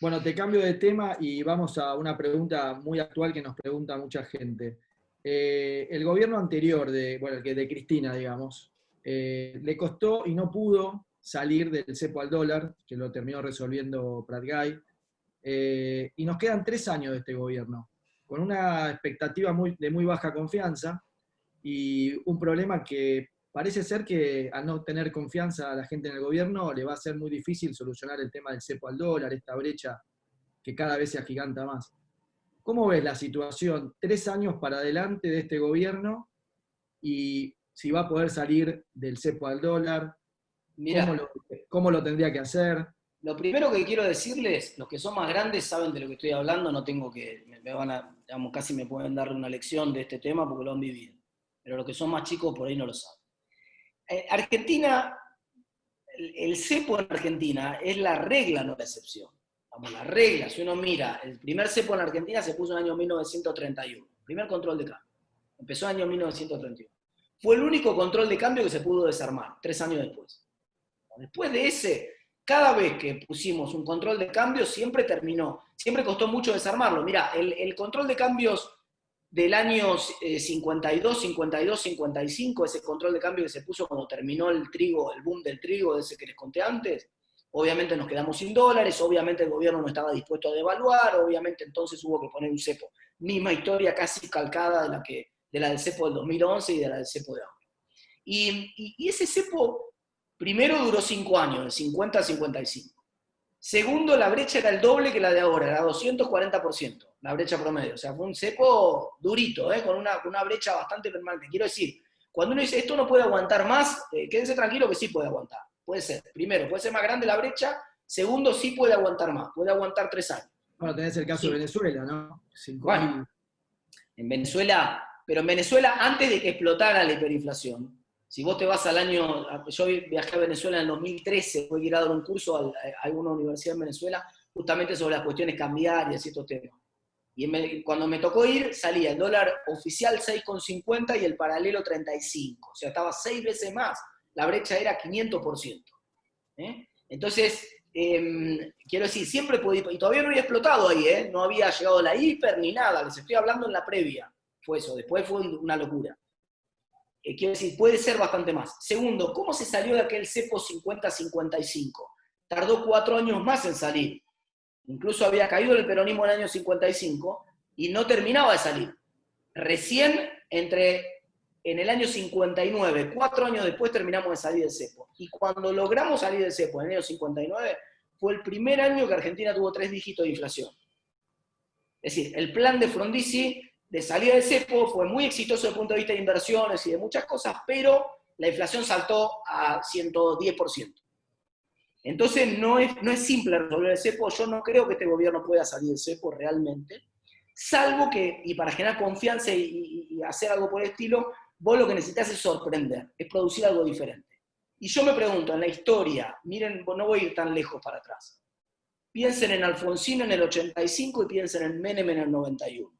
Bueno, te cambio de tema y vamos a una pregunta muy actual que nos pregunta mucha gente. El gobierno anterior, el de Cristina, digamos, le costó y no pudo salir del cepo al dólar, que lo terminó resolviendo Pratgay, y nos quedan 3 años de este gobierno, con una expectativa de muy baja confianza y un problema que parece ser que al no tener confianza a la gente en el gobierno le va a ser muy difícil solucionar el tema del cepo al dólar, esta brecha que cada vez se agiganta más. ¿Cómo ves la situación 3 años para adelante de este gobierno y si va a poder salir del cepo al dólar? Mirá, ¿Cómo lo tendría que hacer? lo primero que quiero decirles, los que son más grandes saben de lo que estoy hablando, no tengo que, casi me pueden dar una lección de este tema porque lo han vivido. Pero los que son más chicos por ahí no lo saben. Argentina, el cepo en Argentina es la regla, no la excepción. Vamos, la regla, si uno mira, el primer cepo en Argentina se puso en el año 1931, primer control de cambio. Empezó en el año 1931. Fue el único control de cambio que se pudo desarmar, 3 años después. Después de ese, cada vez que pusimos un control de cambio, siempre costó mucho desarmarlo. Mirá, el control de cambios del año 52, 55, ese control de cambio que se puso cuando terminó el boom del trigo, ese que les conté antes, obviamente nos quedamos sin dólares, obviamente el gobierno no estaba dispuesto a devaluar, obviamente entonces hubo que poner un cepo. Misma historia casi calcada de la del cepo del 2011 y de la del cepo de ahora. Y ese cepo, primero duró 5 años, de 50 a 55. Segundo, la brecha era el doble que la de ahora, era 240%, la brecha promedio. O sea, fue un cepo durito, con una brecha bastante permanente. Quiero decir, cuando uno dice esto no puede aguantar más, quédense tranquilo que sí puede aguantar. Puede ser. Primero, puede ser más grande la brecha. Segundo, sí puede aguantar más. Puede aguantar 3 años. Bueno, tenés el caso Sí. de Venezuela, ¿no? Bueno, en Venezuela, pero en Venezuela antes de que explotara la hiperinflación, si vos te vas al año, yo viajé a Venezuela en el 2013, fue ir a dar un curso a una universidad en Venezuela, justamente sobre las cuestiones cambiarias y estos temas. Y cuando me tocó ir, salía el dólar oficial 6,50 y el paralelo 35. O sea, estaba 6 veces más. La brecha era 500%. Entonces, quiero decir, siempre puede ir, y todavía no había explotado ahí, no había llegado la hiper ni nada, les estoy hablando en la previa. Fue eso, después fue una locura. Quiero decir, puede ser bastante más. Segundo, ¿cómo se salió de aquel cepo 50-55? Tardó 4 años más en salir. Incluso había caído el peronismo en el año 55 y no terminaba de salir. Recién en el año 59, 4 años después, terminamos de salir del cepo. Y cuando logramos salir del cepo en el año 59, fue el primer año que Argentina tuvo 3 dígitos de inflación. Es decir, el plan de Frondizi de salida del cepo fue muy exitoso desde el punto de vista de inversiones y de muchas cosas, pero la inflación saltó a 110%. Entonces no es simple resolver el cepo. Yo no creo que este gobierno pueda salir del cepo realmente, salvo que, y para generar confianza y hacer algo por el estilo, vos lo que necesitas es sorprender, es producir algo diferente. Y yo me pregunto, en la historia, miren, no voy a ir tan lejos para atrás, piensen en Alfonsín en el 85 y piensen en Menem en el 91.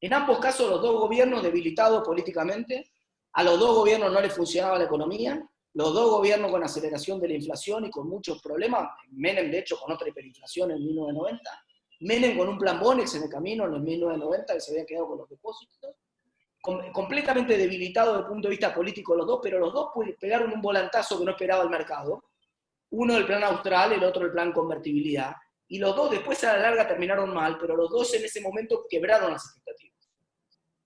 En ambos casos, los dos gobiernos debilitados políticamente, a los dos gobiernos no les funcionaba la economía, los dos gobiernos con aceleración de la inflación y con muchos problemas, Menem de hecho con otra hiperinflación en 1990, Menem con un plan Bonex en el camino en el 1990 que se había quedado con los depósitos, completamente debilitados desde el punto de vista político los dos, pero los dos pegaron un volantazo que no esperaba el mercado. Uno el plan austral, el otro el plan convertibilidad. Y los dos después a la larga terminaron mal, pero los dos en ese momento quebraron las expectativas.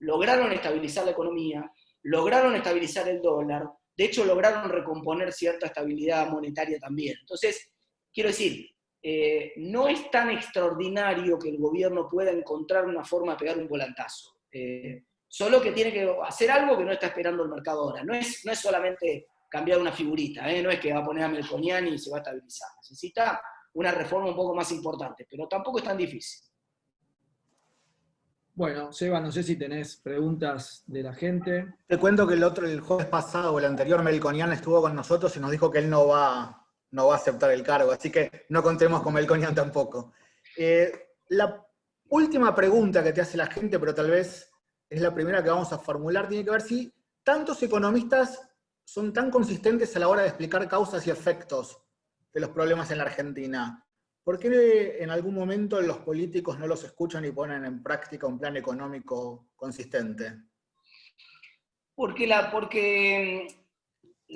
Lograron estabilizar la economía, lograron estabilizar el dólar, de hecho lograron recomponer cierta estabilidad monetaria también. Entonces, quiero decir, no es tan extraordinario que el gobierno pueda encontrar una forma de pegar un volantazo. Solo que tiene que hacer algo que no está esperando el mercado ahora. No es solamente cambiar una figurita, no es que va a poner a Melconian y se va a estabilizar. Necesita una reforma un poco más importante, pero tampoco es tan difícil. Bueno, Seba, no sé si tenés preguntas de la gente. Te cuento que el jueves pasado o el anterior, Melconian estuvo con nosotros y nos dijo que él no va a aceptar el cargo, así que no contemos con Melconian tampoco. La última pregunta que te hace la gente, pero tal vez es la primera que vamos a formular, tiene que ver si tantos economistas son tan consistentes a la hora de explicar causas y efectos de los problemas en la Argentina. ¿Por qué en algún momento los políticos no los escuchan y ponen en práctica un plan económico consistente? Porque la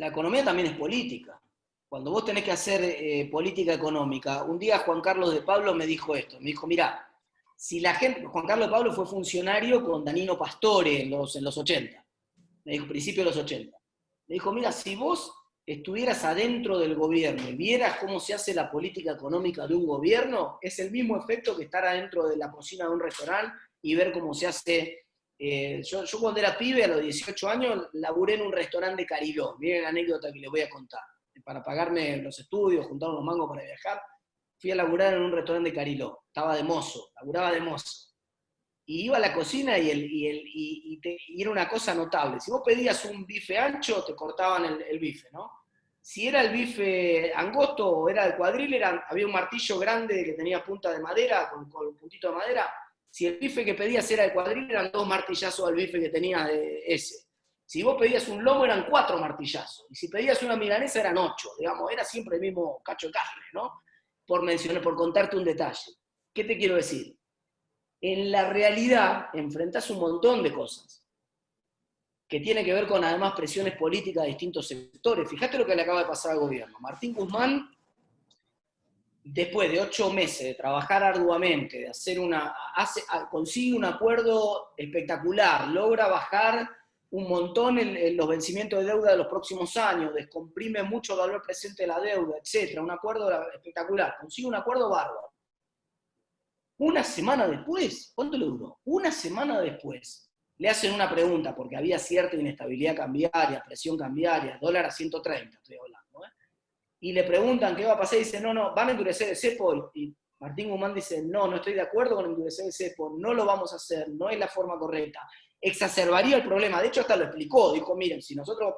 economía también es política. Cuando vos tenés que hacer política económica, un día Juan Carlos de Pablo me dijo esto, me dijo, mirá, si la gente, Juan Carlos de Pablo fue funcionario con Danilo Pastore en los 80, me dijo, principio de los 80. Me dijo, mira, si vos estuvieras adentro del gobierno y vieras cómo se hace la política económica de un gobierno, es el mismo efecto que estar adentro de la cocina de un restaurante y ver cómo se hace. Yo cuando era pibe, a los 18 años, laburé en un restaurante de Cariló. Miren la anécdota que les voy a contar. Para pagarme los estudios, juntar unos mangos para viajar, fui a laburar en un restaurante de Cariló. Estaba de mozo, laburaba de mozo. Y iba a la cocina y era una cosa notable. Si vos pedías un bife ancho, te cortaban el bife, ¿no? Si era el bife angosto o era el cuadril, había un martillo grande que tenía punta de madera, con un puntito de madera. Si el bife que pedías era el cuadril, eran 2 martillazos al bife que tenías de ese. Si vos pedías un lomo, eran 4 martillazos. Y si pedías una milanesa, eran 8. Digamos, era siempre el mismo cacho de carne, ¿no? Por contarte un detalle. ¿Qué te quiero decir? En la realidad enfrentás un montón de cosas que tiene que ver con además presiones políticas de distintos sectores. Fíjate lo que le acaba de pasar al gobierno. Martín Guzmán, después de 8 meses de trabajar arduamente, de consigue un acuerdo espectacular, logra bajar un montón los vencimientos de deuda de los próximos años, descomprime mucho el valor presente de la deuda, etc. Un acuerdo espectacular, consigue un acuerdo bárbaro. Una semana después, ¿cuánto le duró? Una semana después, le hacen una pregunta, porque había cierta inestabilidad cambiaria, presión cambiaria, dólar a 130, estoy hablando, y le preguntan qué va a pasar, y dice, no, van a endurecer el cepo, y Martín Guzmán dice, no estoy de acuerdo con endurecer el cepo, no lo vamos a hacer, no es la forma correcta, exacerbaría el problema, de hecho hasta lo explicó, dijo, miren, si nosotros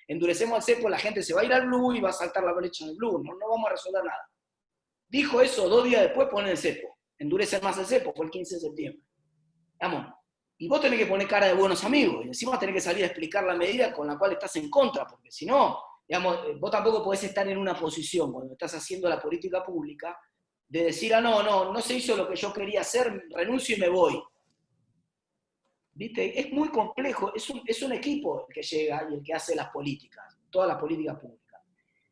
endurecemos el cepo, la gente se va a ir al blue y va a saltar la brecha en el blue, no vamos a resolver nada. Dijo eso, 2 días después ponen el cepo. Endurece más el cepo, fue el 15 de septiembre. Vamos. Y vos tenés que poner cara de buenos amigos, y encima tenés que salir a explicar la medida con la cual estás en contra, porque si no, digamos, vos tampoco podés estar en una posición, cuando estás haciendo la política pública, de decir, no se hizo lo que yo quería hacer, renuncio y me voy. ¿Viste? Es muy complejo, es un equipo el que llega y el que hace las políticas, todas las políticas públicas.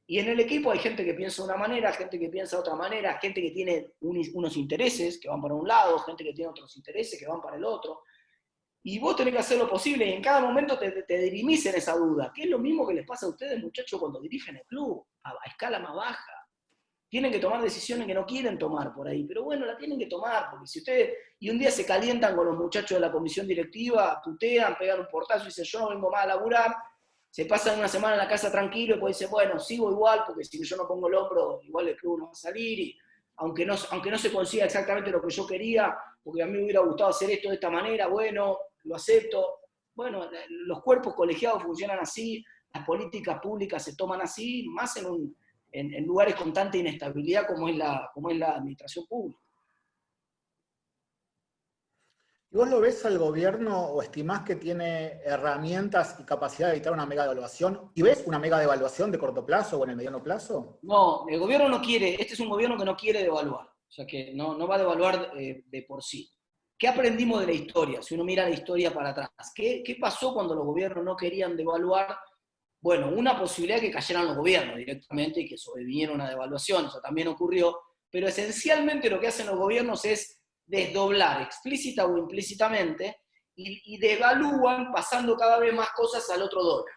Y en el equipo hay gente que piensa de una manera, gente que piensa de otra manera, gente que tiene unos intereses que van para un lado, gente que tiene otros intereses que van para el otro. Y vos tenés que hacer lo posible y en cada momento te dirimís en esa duda, que es lo mismo que les pasa a ustedes, muchachos, cuando dirigen el club, a escala más baja. Tienen que tomar decisiones que no quieren tomar por ahí, pero bueno, la tienen que tomar, porque si ustedes, y un día se calientan con los muchachos de la comisión directiva, tutean, pegan un portazo y dicen, yo no vengo más a laburar, se pasan una semana en la casa tranquilo y después dicen, bueno, sigo igual, porque si yo no pongo el hombro, igual el club no va a salir, y aunque no se consiga exactamente lo que yo quería, porque a mí me hubiera gustado hacer esto de esta manera, bueno, lo acepto. Bueno, los cuerpos colegiados funcionan así, las políticas públicas se toman así, más en lugares con tanta inestabilidad como es la administración pública. ¿Y vos lo ves al gobierno o estimás que tiene herramientas y capacidad de evitar una mega devaluación? ¿Y ves una mega devaluación de corto plazo o en el mediano plazo? No, el gobierno no quiere, este es un gobierno que no quiere devaluar, o sea que no va a devaluar de por sí. ¿Qué aprendimos de la historia? Si uno mira la historia para atrás, ¿qué pasó cuando los gobiernos no querían devaluar? Bueno, una posibilidad que cayeran los gobiernos directamente y que sobrevivieron a una devaluación, eso también ocurrió, pero esencialmente lo que hacen los gobiernos es desdoblar explícita o implícitamente y devalúan pasando cada vez más cosas al otro dólar.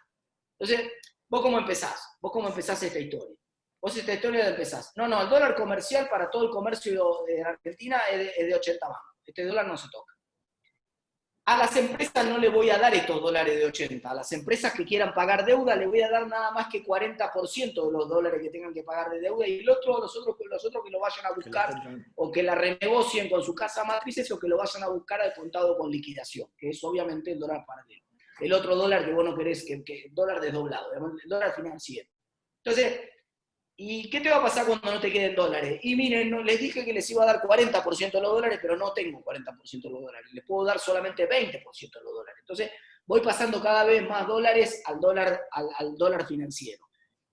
Entonces, ¿vos cómo empezás? ¿Vos cómo empezás esta historia? Vos esta historia la empezás. No, el dólar comercial para todo el comercio de Argentina es de 80 mangos. Este dólar no se toca. A las empresas no le voy a dar estos dólares de 80. A las empresas que quieran pagar deuda le voy a dar nada más que 40% de los dólares que tengan que pagar de deuda y los otros que lo vayan a buscar o que la renegocien con su casa matrices o que lo vayan a buscar al contado con liquidación, que es obviamente el dólar paralelo. El otro dólar que vos no querés, que el dólar desdoblado, el dólar financiero. Entonces, ¿y qué te va a pasar cuando no te queden dólares? Y miren, les dije que les iba a dar 40% de los dólares, pero no tengo 40% de los dólares. Les puedo dar solamente 20% de los dólares. Entonces, voy pasando cada vez más dólares al dólar financiero.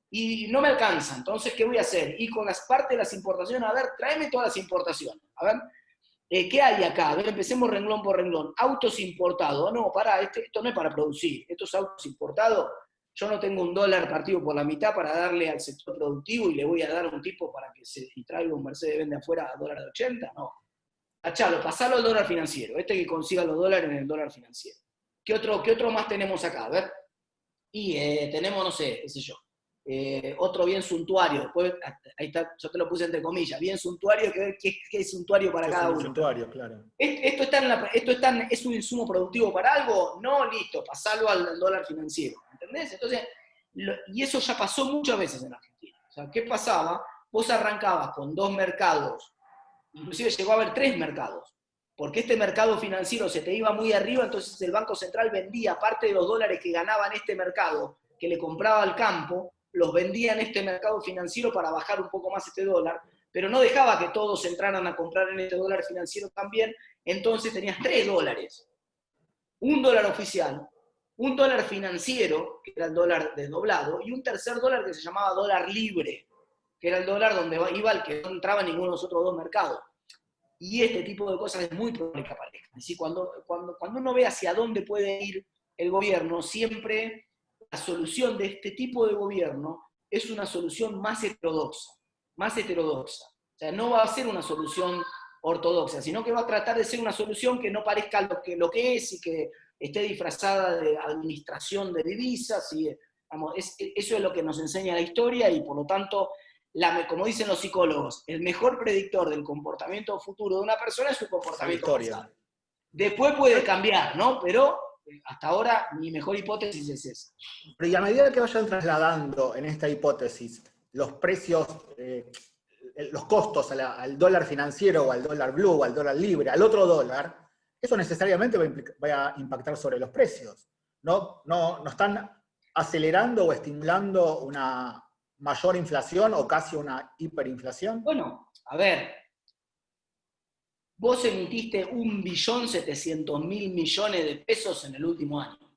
Y no me alcanza. Entonces, ¿qué voy a hacer? Y con las partes de las importaciones, a ver, tráeme todas las importaciones. A ver, ¿qué hay acá? A ver, empecemos renglón por renglón. Autos importados. No, pará, esto no es para producir. Estos autos importados... Yo no tengo un dólar partido por la mitad para darle al sector productivo y le voy a dar a un tipo para que y traiga un Mercedes-Benz de afuera a dólar de 80, no. Tachalo, pasalo al dólar financiero, que consiga los dólares en el dólar financiero. ¿Qué otro más tenemos acá? A ver. Y tenemos, no sé, qué sé yo, otro bien suntuario. Después, ahí está, yo te lo puse entre comillas, bien suntuario, que ver qué es suntuario para cada uno. Suntuario, claro. ¿Es un insumo productivo para algo? No, listo, pasalo al dólar financiero. ¿Entendés? Entonces, y eso ya pasó muchas veces en Argentina. O sea, ¿qué pasaba? Vos arrancabas con 2 mercados, inclusive llegó a haber 3 mercados, porque este mercado financiero se te iba muy arriba, entonces el Banco Central vendía parte de los dólares que ganaba en este mercado, que le compraba al campo, los vendía en este mercado financiero para bajar un poco más este dólar, pero no dejaba que todos entraran a comprar en este dólar financiero también, entonces tenías 3 dólares. Un dólar oficial, un dólar financiero, que era el dólar desdoblado, y un tercer dólar que se llamaba dólar libre, que era el dólar donde iba el que no entraba en ninguno de los otros 2 mercados. Y este tipo de cosas es muy probable que aparezcan. Es decir, cuando uno ve hacia dónde puede ir el gobierno, siempre la solución de este tipo de gobierno es una solución más heterodoxa. O sea, no va a ser una solución ortodoxa, sino que va a tratar de ser una solución que no parezca lo que es y que esté disfrazada de administración de divisas, y, vamos, eso es lo que nos enseña la historia, y por lo tanto, como dicen los psicólogos, el mejor predictor del comportamiento futuro de una persona es su comportamiento pasado. Después puede cambiar, ¿no? Pero hasta ahora mi mejor hipótesis es esa. Pero y a medida que vayan trasladando en esta hipótesis los precios, los costos al dólar financiero o al dólar blue o al dólar libre, al otro dólar, eso necesariamente va a impactar sobre los precios. No están acelerando o estimulando una mayor inflación o casi una hiperinflación. Bueno, a ver, vos emitiste 1.700.000 millones de pesos en el último año.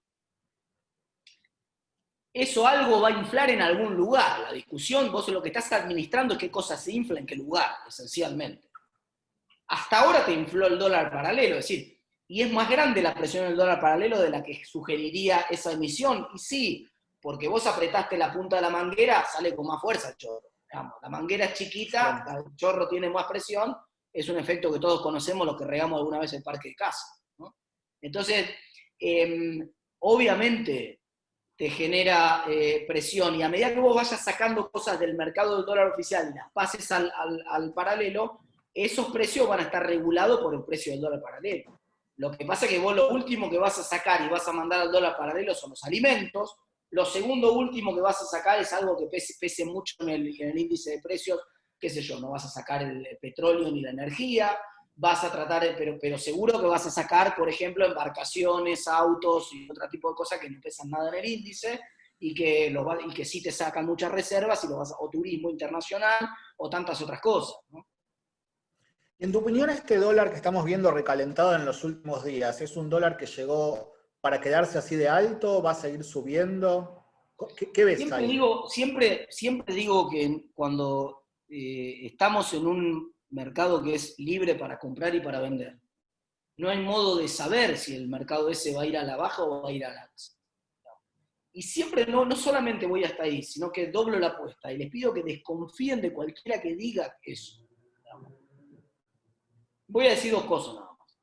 Eso algo va a inflar en algún lugar. La discusión, vos lo que estás administrando es qué cosas se infla en qué lugar, esencialmente. Hasta ahora te infló el dólar paralelo, es decir, y es más grande la presión del dólar paralelo de la que sugeriría esa emisión, y sí, porque vos apretaste la punta de la manguera, sale con más fuerza el chorro. Digamos, la manguera es chiquita, el chorro tiene más presión, es un efecto que todos conocemos, lo que regamos alguna vez en el parque de casa, ¿no? Entonces, obviamente te genera presión, y a medida que vos vayas sacando cosas del mercado del dólar oficial y las pases al paralelo, esos precios van a estar regulados por el precio del dólar paralelo. Lo que pasa es que vos lo último que vas a sacar y vas a mandar al dólar paralelo son los alimentos. Lo segundo último que vas a sacar es algo que pese mucho en el índice de precios, qué sé yo, no vas a sacar el petróleo ni la energía, vas a tratar, pero seguro que vas a sacar, por ejemplo, embarcaciones, autos y otro tipo de cosas que no pesan nada en el índice, y que sí te sacan muchas reservas, o turismo internacional, o tantas otras cosas, ¿no? En tu opinión, este dólar que estamos viendo recalentado en los últimos días, ¿es un dólar que llegó para quedarse así de alto? ¿Va a seguir subiendo? ¿Qué ves Siempre ahí? siempre digo que cuando estamos en un mercado que es libre para comprar y para vender, no hay modo de saber si el mercado ese va a ir a la baja o va a ir a la alza. Y siempre no solamente voy hasta ahí, sino que doblo la apuesta y les pido que desconfíen de cualquiera que diga eso. Voy a decir dos cosas nada más.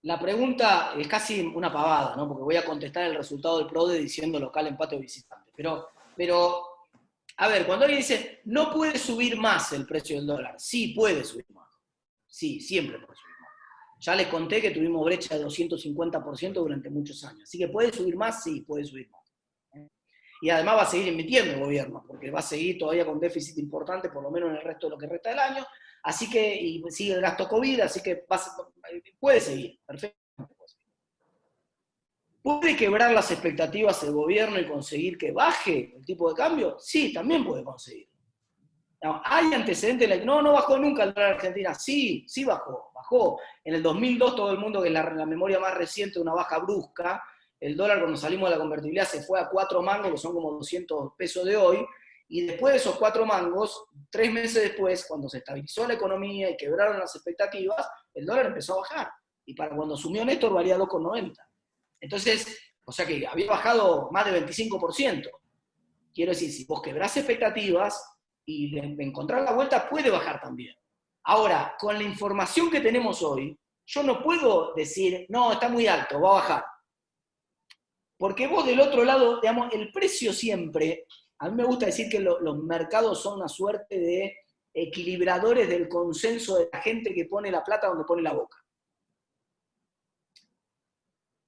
La pregunta es casi una pavada, ¿no? Porque voy a contestar el resultado del PRODE diciendo local, empate o visitante. Pero, a ver, cuando alguien dice, no puede subir más el precio del dólar, sí puede subir más. Sí, siempre puede subir más. Ya les conté que tuvimos brecha de 250% durante muchos años. Así que puede subir más, sí, puede subir más. Y además va a seguir invirtiendo el gobierno, porque va a seguir todavía con déficit importante, por lo menos en el resto de lo que resta del año. Así que, y sigue el gasto COVID, así que puede seguir, perfectamente puede seguir. ¿Puede quebrar las expectativas el gobierno y conseguir que baje el tipo de cambio? Sí, también puede conseguir. No, ¿hay antecedentes? No bajó nunca el dólar argentino. Sí, sí bajó. En el 2002 todo el mundo, que es la memoria más reciente de una baja brusca, el dólar cuando salimos de la convertibilidad se fue a 4 mangos, que son como 200 pesos de hoy, y después de esos 4 mangos, 3 meses después, cuando se estabilizó la economía y quebraron las expectativas, el dólar empezó a bajar. Y para cuando asumió Néstor valía 2,90. Entonces, o sea que había bajado más de 25%. Quiero decir, si vos quebrás expectativas y de encontrar la vuelta, puede bajar también. Ahora, con la información que tenemos hoy, yo no puedo decir, no, está muy alto, va a bajar. Porque vos del otro lado, digamos, el precio siempre, a mí me gusta decir que los mercados son una suerte de equilibradores del consenso de la gente que pone la plata donde pone la boca.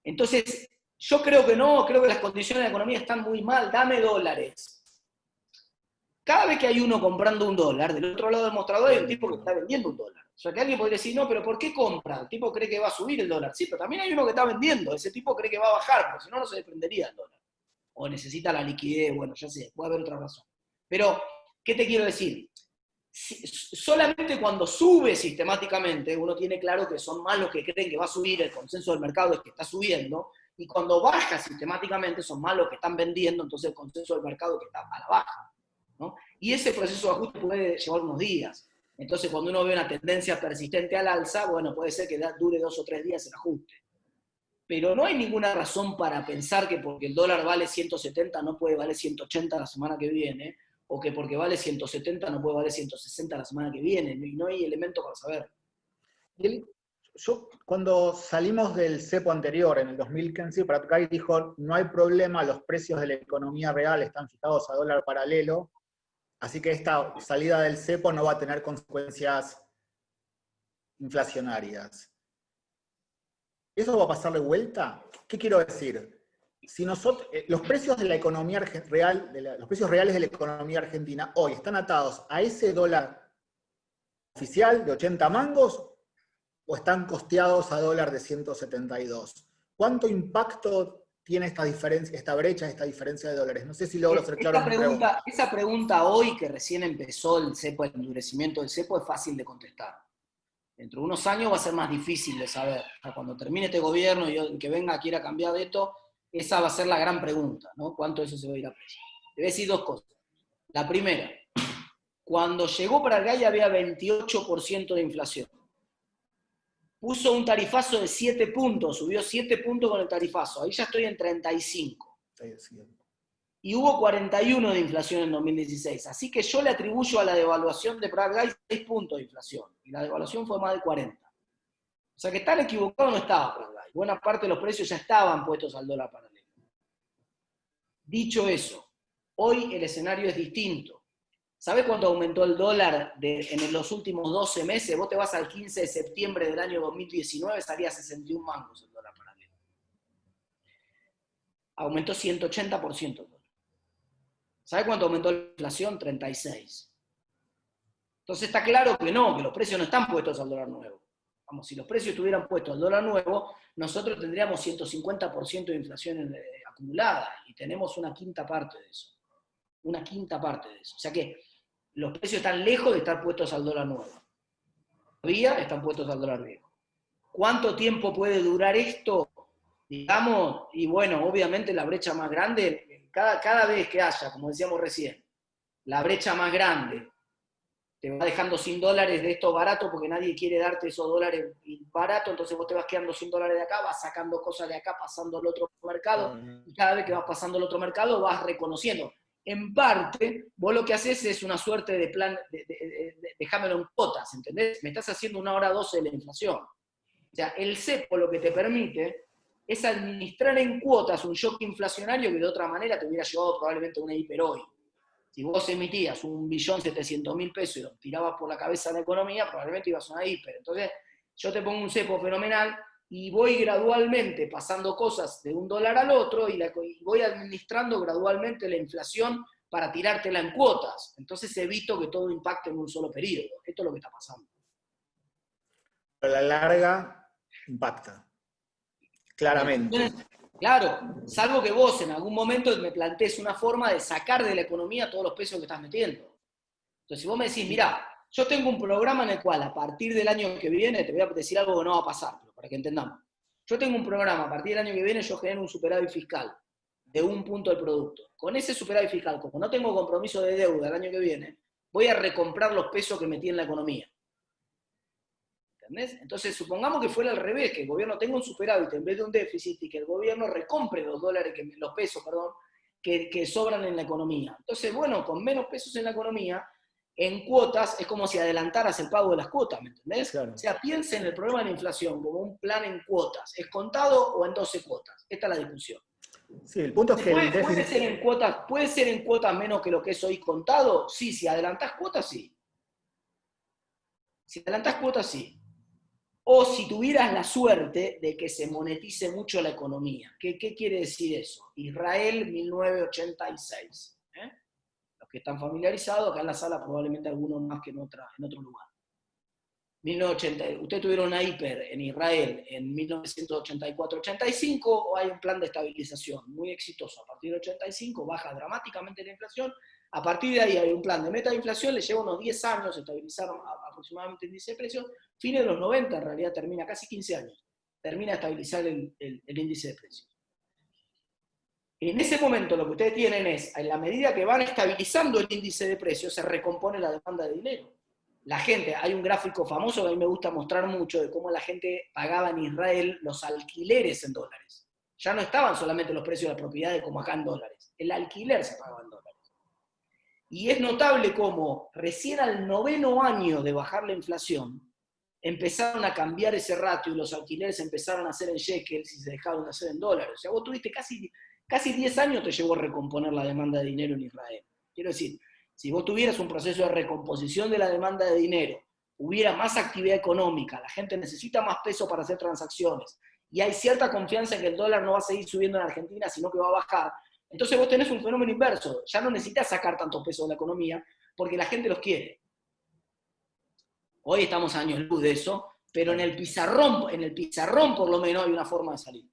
Entonces, yo creo que no, creo que las condiciones de la economía están muy mal, dame dólares. Cada vez que hay uno comprando un dólar, del otro lado del mostrador hay un tipo que está vendiendo un dólar. O sea, que alguien podría decir, no, pero ¿por qué compra? El tipo cree que va a subir el dólar. Sí, pero también hay uno que está vendiendo. Ese tipo cree que va a bajar, porque si no, no se desprendería el dólar. O necesita la liquidez, bueno, ya sé, puede haber otra razón. Pero, ¿qué te quiero decir? Solamente cuando sube sistemáticamente, uno tiene claro que son más los que creen que va a subir, el consenso del mercado es que está subiendo, y cuando baja sistemáticamente son más los que están vendiendo, entonces el consenso del mercado es que está a la baja, ¿no? Y ese proceso de ajuste puede llevar unos días. Entonces cuando uno ve una tendencia persistente al alza, bueno, puede ser que dure 2 o 3 días el ajuste. Pero no hay ninguna razón para pensar que porque el dólar vale 170 no puede valer 180 la semana que viene, o que porque vale 170 no puede valer 160 la semana que viene, y no hay elemento para saber. Cuando salimos del cepo anterior, en el 2015, Pratt Guy dijo, no hay problema, los precios de la economía real están fijados a dólar paralelo, así que esta salida del cepo no va a tener consecuencias inflacionarias. ¿Eso va a pasar de vuelta? ¿Qué quiero decir? Si nosotros, los precios de la economía real, los precios reales de la economía argentina hoy están atados a ese dólar oficial de 80 mangos o están costeados a dólar de 172. ¿Cuánto impacto tiene esta diferencia, esta brecha, esta diferencia de dólares? No sé si logro ser claro. Esa pregunta hoy, que recién empezó el cepo, el endurecimiento del cepo, es fácil de contestar. Dentro de unos años va a ser más difícil de saber. O sea, cuando termine este gobierno y el que venga quiera cambiar de esto, esa va a ser la gran pregunta, ¿no? ¿Cuánto de eso se va a ir a precio? Te voy a decir dos cosas. La primera, cuando llegó para acá ya había 28% de inflación. Puso un tarifazo de 7 puntos, subió 7 puntos con el tarifazo. Ahí ya estoy en 35. Y hubo 41 de inflación en 2016. Así que yo le atribuyo a la devaluación de Pratt Guy 6 puntos de inflación. Y la devaluación fue más de 40. O sea que tan equivocado no estaba Pratt Guy. Buena parte de los precios ya estaban puestos al dólar paralelo. Dicho eso, hoy el escenario es distinto. ¿Sabés cuánto aumentó el dólar en los últimos 12 meses? Vos te vas al 15 de septiembre del año 2019, salía a 61 mangos el dólar paralelo. Aumentó 180% el dólar. ¿Sabés cuánto aumentó la inflación? 36. Entonces está claro que no, que los precios no están puestos al dólar nuevo. Vamos, si los precios estuvieran puestos al dólar nuevo, nosotros tendríamos 150% de inflación acumulada y tenemos una quinta parte de eso. Una quinta parte de eso. O sea que los precios están lejos de estar puestos al dólar nuevo. Todavía están puestos al dólar viejo. ¿Cuánto tiempo puede durar esto? Digamos, y bueno, obviamente la brecha más grande, cada vez que haya, como decíamos recién, la brecha más grande te va dejando $100 de esto barato porque nadie quiere darte esos dólares barato, entonces vos te vas quedando $100 de acá, vas sacando cosas de acá, pasando al otro mercado, y cada vez que vas pasando al otro mercado vas reconociendo. En parte, vos lo que haces es una suerte de plan, dejámelo en cuotas, ¿entendés? Me estás haciendo 1/12 de la inflación. O sea, el cepo lo que te permite es administrar en cuotas un shock inflacionario que de otra manera te hubiera llevado probablemente a una hiper hoy. Si vos emitías 1.700.000 pesos y lo tirabas por la cabeza de la economía, probablemente ibas a una hiper. Entonces, yo te pongo un cepo fenomenal y voy gradualmente pasando cosas de $1 al otro y voy administrando gradualmente la inflación para tirártela en cuotas. Entonces evito que todo impacte en un solo periodo. Esto es lo que está pasando. A la larga, impacta. Claramente. Claro, salvo que vos en algún momento me plantees una forma de sacar de la economía todos los pesos que estás metiendo. Entonces, si vos me decís, mirá, yo tengo un programa en el cual a partir del año que viene, te voy a decir algo que no va a pasar, pero para que entendamos. Yo tengo un programa, a partir del año que viene yo genero un superávit fiscal de 1 punto del producto. Con ese superávit fiscal, como no tengo compromiso de deuda el año que viene, voy a recomprar los pesos que metí en la economía. ¿Entendés? Entonces, supongamos que fuera al revés, que el gobierno tenga un superávit en vez de un déficit y que el gobierno recompre los pesos que sobran en la economía. Entonces, bueno, con menos pesos en la economía, en cuotas, es como si adelantaras el pago de las cuotas, ¿me entendés? Claro. O sea, piensa en el problema de la inflación como un plan en cuotas. ¿Es contado o en 12 cuotas? Esta es la discusión. Sí, el punto es que el déficit... ¿Puede ser en cuotas menos que lo que es hoy contado? Sí, si adelantás cuotas, sí. Si adelantás cuotas, sí. O si tuvieras la suerte de que se monetice mucho la economía. ¿Qué quiere decir eso? Israel 1986. Los que están familiarizados, acá en la sala probablemente algunos más que en otro lugar. 1980, ¿ustedes tuvieron una hiper en Israel en 1984-85 o hay un plan de estabilización muy exitoso? A partir de 85 baja dramáticamente la inflación. A partir de ahí hay un plan de meta de inflación, le lleva unos 10 años, estabilizaron aproximadamente el índice de precios. Fines de los 90, en realidad termina casi 15 años, termina de estabilizar el índice de precios. En ese momento lo que ustedes tienen es, en la medida que van estabilizando el índice de precios, se recompone la demanda de dinero. La gente, hay un gráfico famoso que a mí me gusta mostrar mucho de cómo la gente pagaba en Israel los alquileres en dólares. Ya no estaban solamente los precios de la propiedad como acá en dólares, el alquiler se pagaba en dólares. Y es notable cómo recién al 9º año de bajar la inflación, empezaron a cambiar ese ratio y los alquileres empezaron a hacer en shekels y se dejaron de hacer en dólares. O sea, vos tuviste casi 10 años te llevó a recomponer la demanda de dinero en Israel. Quiero decir, si vos tuvieras un proceso de recomposición de la demanda de dinero, hubiera más actividad económica, la gente necesita más peso para hacer transacciones, y hay cierta confianza en que el dólar no va a seguir subiendo en Argentina, sino que va a bajar, entonces vos tenés un fenómeno inverso. Ya no necesitas sacar tantos pesos de la economía, porque la gente los quiere. Hoy estamos a años luz de eso, pero en el pizarrón por lo menos hay una forma de salir.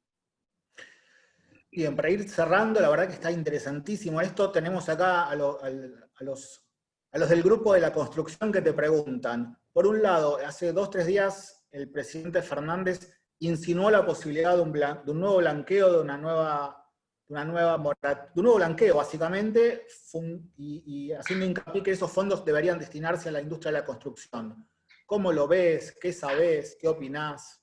Bien, para ir cerrando, la verdad que está interesantísimo esto. Tenemos acá a los del grupo de la construcción que te preguntan. Por un lado, hace 2 o 3 días el presidente Fernández insinuó la posibilidad de un nuevo blanqueo, de un nuevo blanqueo, básicamente, y haciendo hincapié que esos fondos deberían destinarse a la industria de la construcción. ¿Cómo lo ves? ¿Qué sabés? ¿Qué opinás?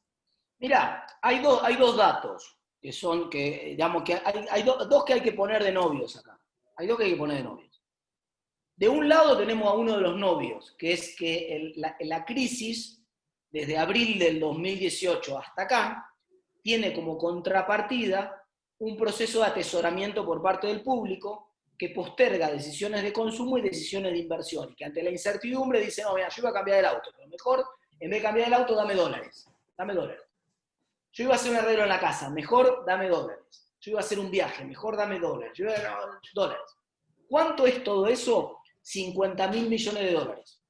Mirá, hay dos datos. Que son digamos que hay dos que hay que poner de novios acá. Hay dos que hay que poner de novios. De un lado tenemos a uno de los novios, que es que la crisis, desde abril del 2018 hasta acá, tiene como contrapartida un proceso de atesoramiento por parte del público que posterga decisiones de consumo y decisiones de inversión. Y que ante la incertidumbre dice, no, mira, yo iba a cambiar el auto, pero mejor, en vez de cambiar el auto, dame dólares. Dame dólares. Yo iba a hacer un arreglo en la casa, mejor dame dólares. Yo iba a hacer un viaje, mejor dame dólares. Dólares. ¿Cuánto es todo eso? 50.000 millones de dólares.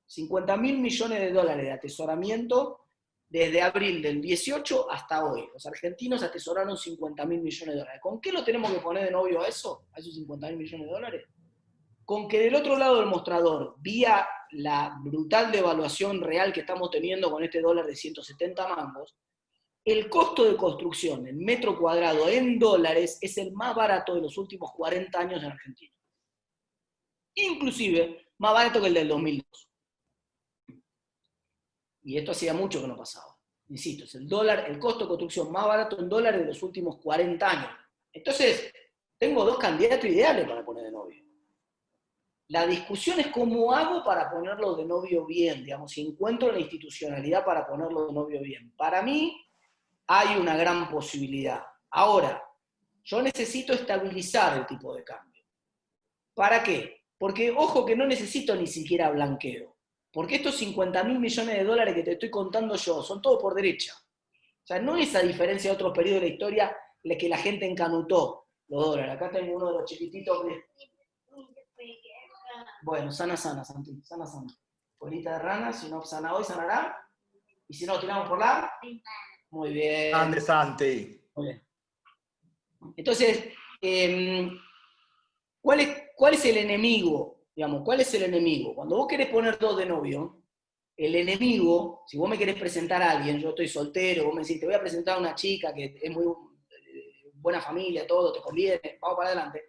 50.000 millones de dólares de atesoramiento desde abril del 18 hasta hoy. Los argentinos atesoraron 50.000 millones de dólares. ¿Con qué lo tenemos que poner de novio a eso? A esos 50.000 millones de dólares. Con que del otro lado del mostrador, vía la brutal devaluación real que estamos teniendo con este dólar de 170 mangos, el costo de construcción en metro cuadrado en dólares es el más barato de los últimos 40 años en Argentina. Inclusive, más barato que el del 2002. Y esto hacía mucho que no pasaba. Insisto, es el dólar, el costo de construcción más barato en dólares de los últimos 40 años. Entonces, tengo 2 candidatos ideales para poner de novio. La discusión es cómo hago para ponerlo de novio bien, digamos, si encuentro la institucionalidad para ponerlo de novio bien. Para mí hay una gran posibilidad. Ahora, yo necesito estabilizar el tipo de cambio. ¿Para qué? Porque, ojo, que no necesito ni siquiera blanqueo. Porque estos 50.000 millones de dólares que te estoy contando yo son todos por derecha. O sea, no es a diferencia de otros periodos de la historia en que la gente encanutó los dólares. Acá tengo uno de los chiquititos que... Bueno, sana, Santi, sana. Colita de rana, si no sana hoy, sanará. Y si no, tiramos por la... Muy bien. Ande, Santi. Muy bien. Entonces, ¿cuál es el enemigo? Digamos, ¿cuál es el enemigo? Cuando vos querés poner 2 de novio, el enemigo, si vos me querés presentar a alguien, yo estoy soltero, vos me decís, te voy a presentar a una chica que es muy buena familia, todo, te conviene, vamos para adelante.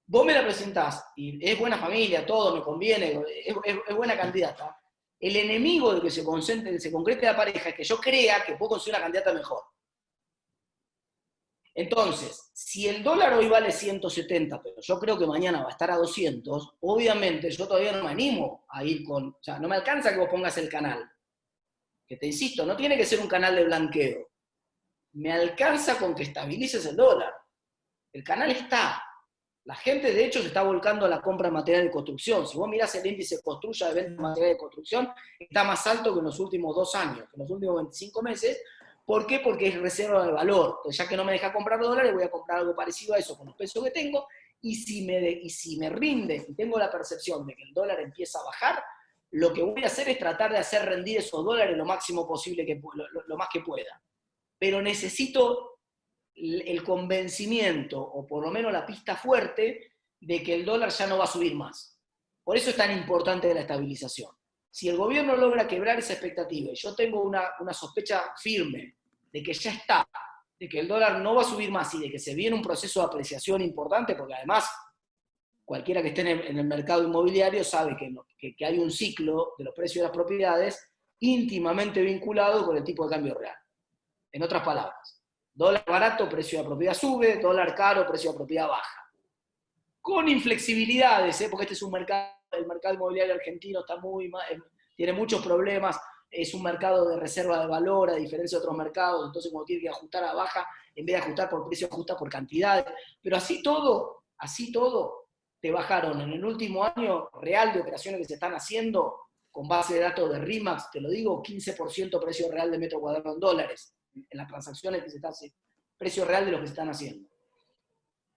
Vos me la presentás y es buena familia, todo, me conviene, es buena candidata. El enemigo de que se concrete la pareja es que yo crea que puedo conseguir una candidata mejor. Entonces, si el dólar hoy vale 170, pero yo creo que mañana va a estar a 200, obviamente yo todavía no me animo a ir con... O sea, no me alcanza que vos pongas el canal. Que te insisto, no tiene que ser un canal de blanqueo. Me alcanza con que estabilices el dólar. El canal está. La gente, de hecho, se está volcando a la compra de material de construcción. Si vos mirás el índice Construya de venta de material de construcción, está más alto que en los últimos 2 años, que en los últimos 25 meses. ¿Por qué? Porque es reserva de valor. Entonces, ya que no me deja comprar dólares, voy a comprar algo parecido a eso con los pesos que tengo, y si me rinde y tengo la percepción de que el dólar empieza a bajar, lo que voy a hacer es tratar de hacer rendir esos dólares lo máximo posible, lo más que pueda. Pero necesito el convencimiento, o por lo menos la pista fuerte, de que el dólar ya no va a subir más. Por eso es tan importante la estabilización. Si el gobierno logra quebrar esa expectativa, y yo tengo una sospecha firme de que ya está, de que el dólar no va a subir más y de que se viene un proceso de apreciación importante, porque además cualquiera que esté en el mercado inmobiliario sabe que hay un ciclo de los precios de las propiedades íntimamente vinculado con el tipo de cambio real. En otras palabras, dólar barato, precio de la propiedad sube, dólar caro, precio de la propiedad baja. Con inflexibilidades, porque este es un mercado, el mercado inmobiliario argentino está tiene muchos problemas, es un mercado de reserva de valor, a diferencia de otros mercados, entonces cuando tiene que ajustar a baja, en vez de ajustar por precio, ajusta por cantidades. Pero así todo, te bajaron en el último año real de operaciones que se están haciendo, con base de datos de RIMAX, te lo digo, 15% precio real de metro cuadrado en dólares, en las transacciones que se están haciendo, precio real de lo que se están haciendo.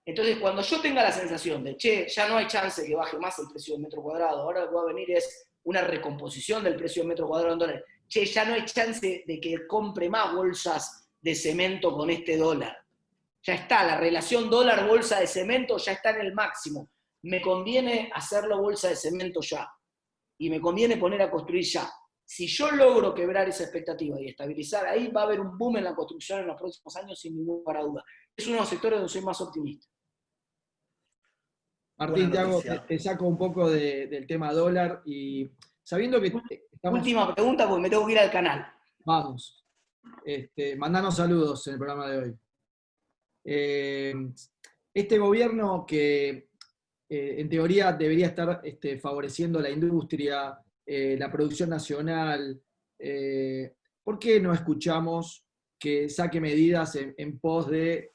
Entonces, cuando yo tenga la sensación de, ya no hay chance de que baje más el precio del metro cuadrado, ahora lo que va a venir es una recomposición del precio del metro cuadrado en dólares, ya no hay chance de que compre más bolsas de cemento con este dólar. Ya está, la relación dólar-bolsa de cemento ya está en el máximo. Me conviene hacerlo bolsa de cemento ya. Y me conviene poner a construir ya. Si yo logro quebrar esa expectativa y estabilizar, ahí va a haber un boom en la construcción en los próximos años sin ninguna duda. Es uno de los sectores donde soy más optimista. Martín, te saco un poco del tema dólar y sabiendo que estamos... Última pregunta porque me tengo que ir al canal. Vamos. Mandanos saludos en el programa de hoy. Este gobierno que en teoría debería estar favoreciendo la industria, la producción nacional, ¿por qué no escuchamos que saque medidas en pos de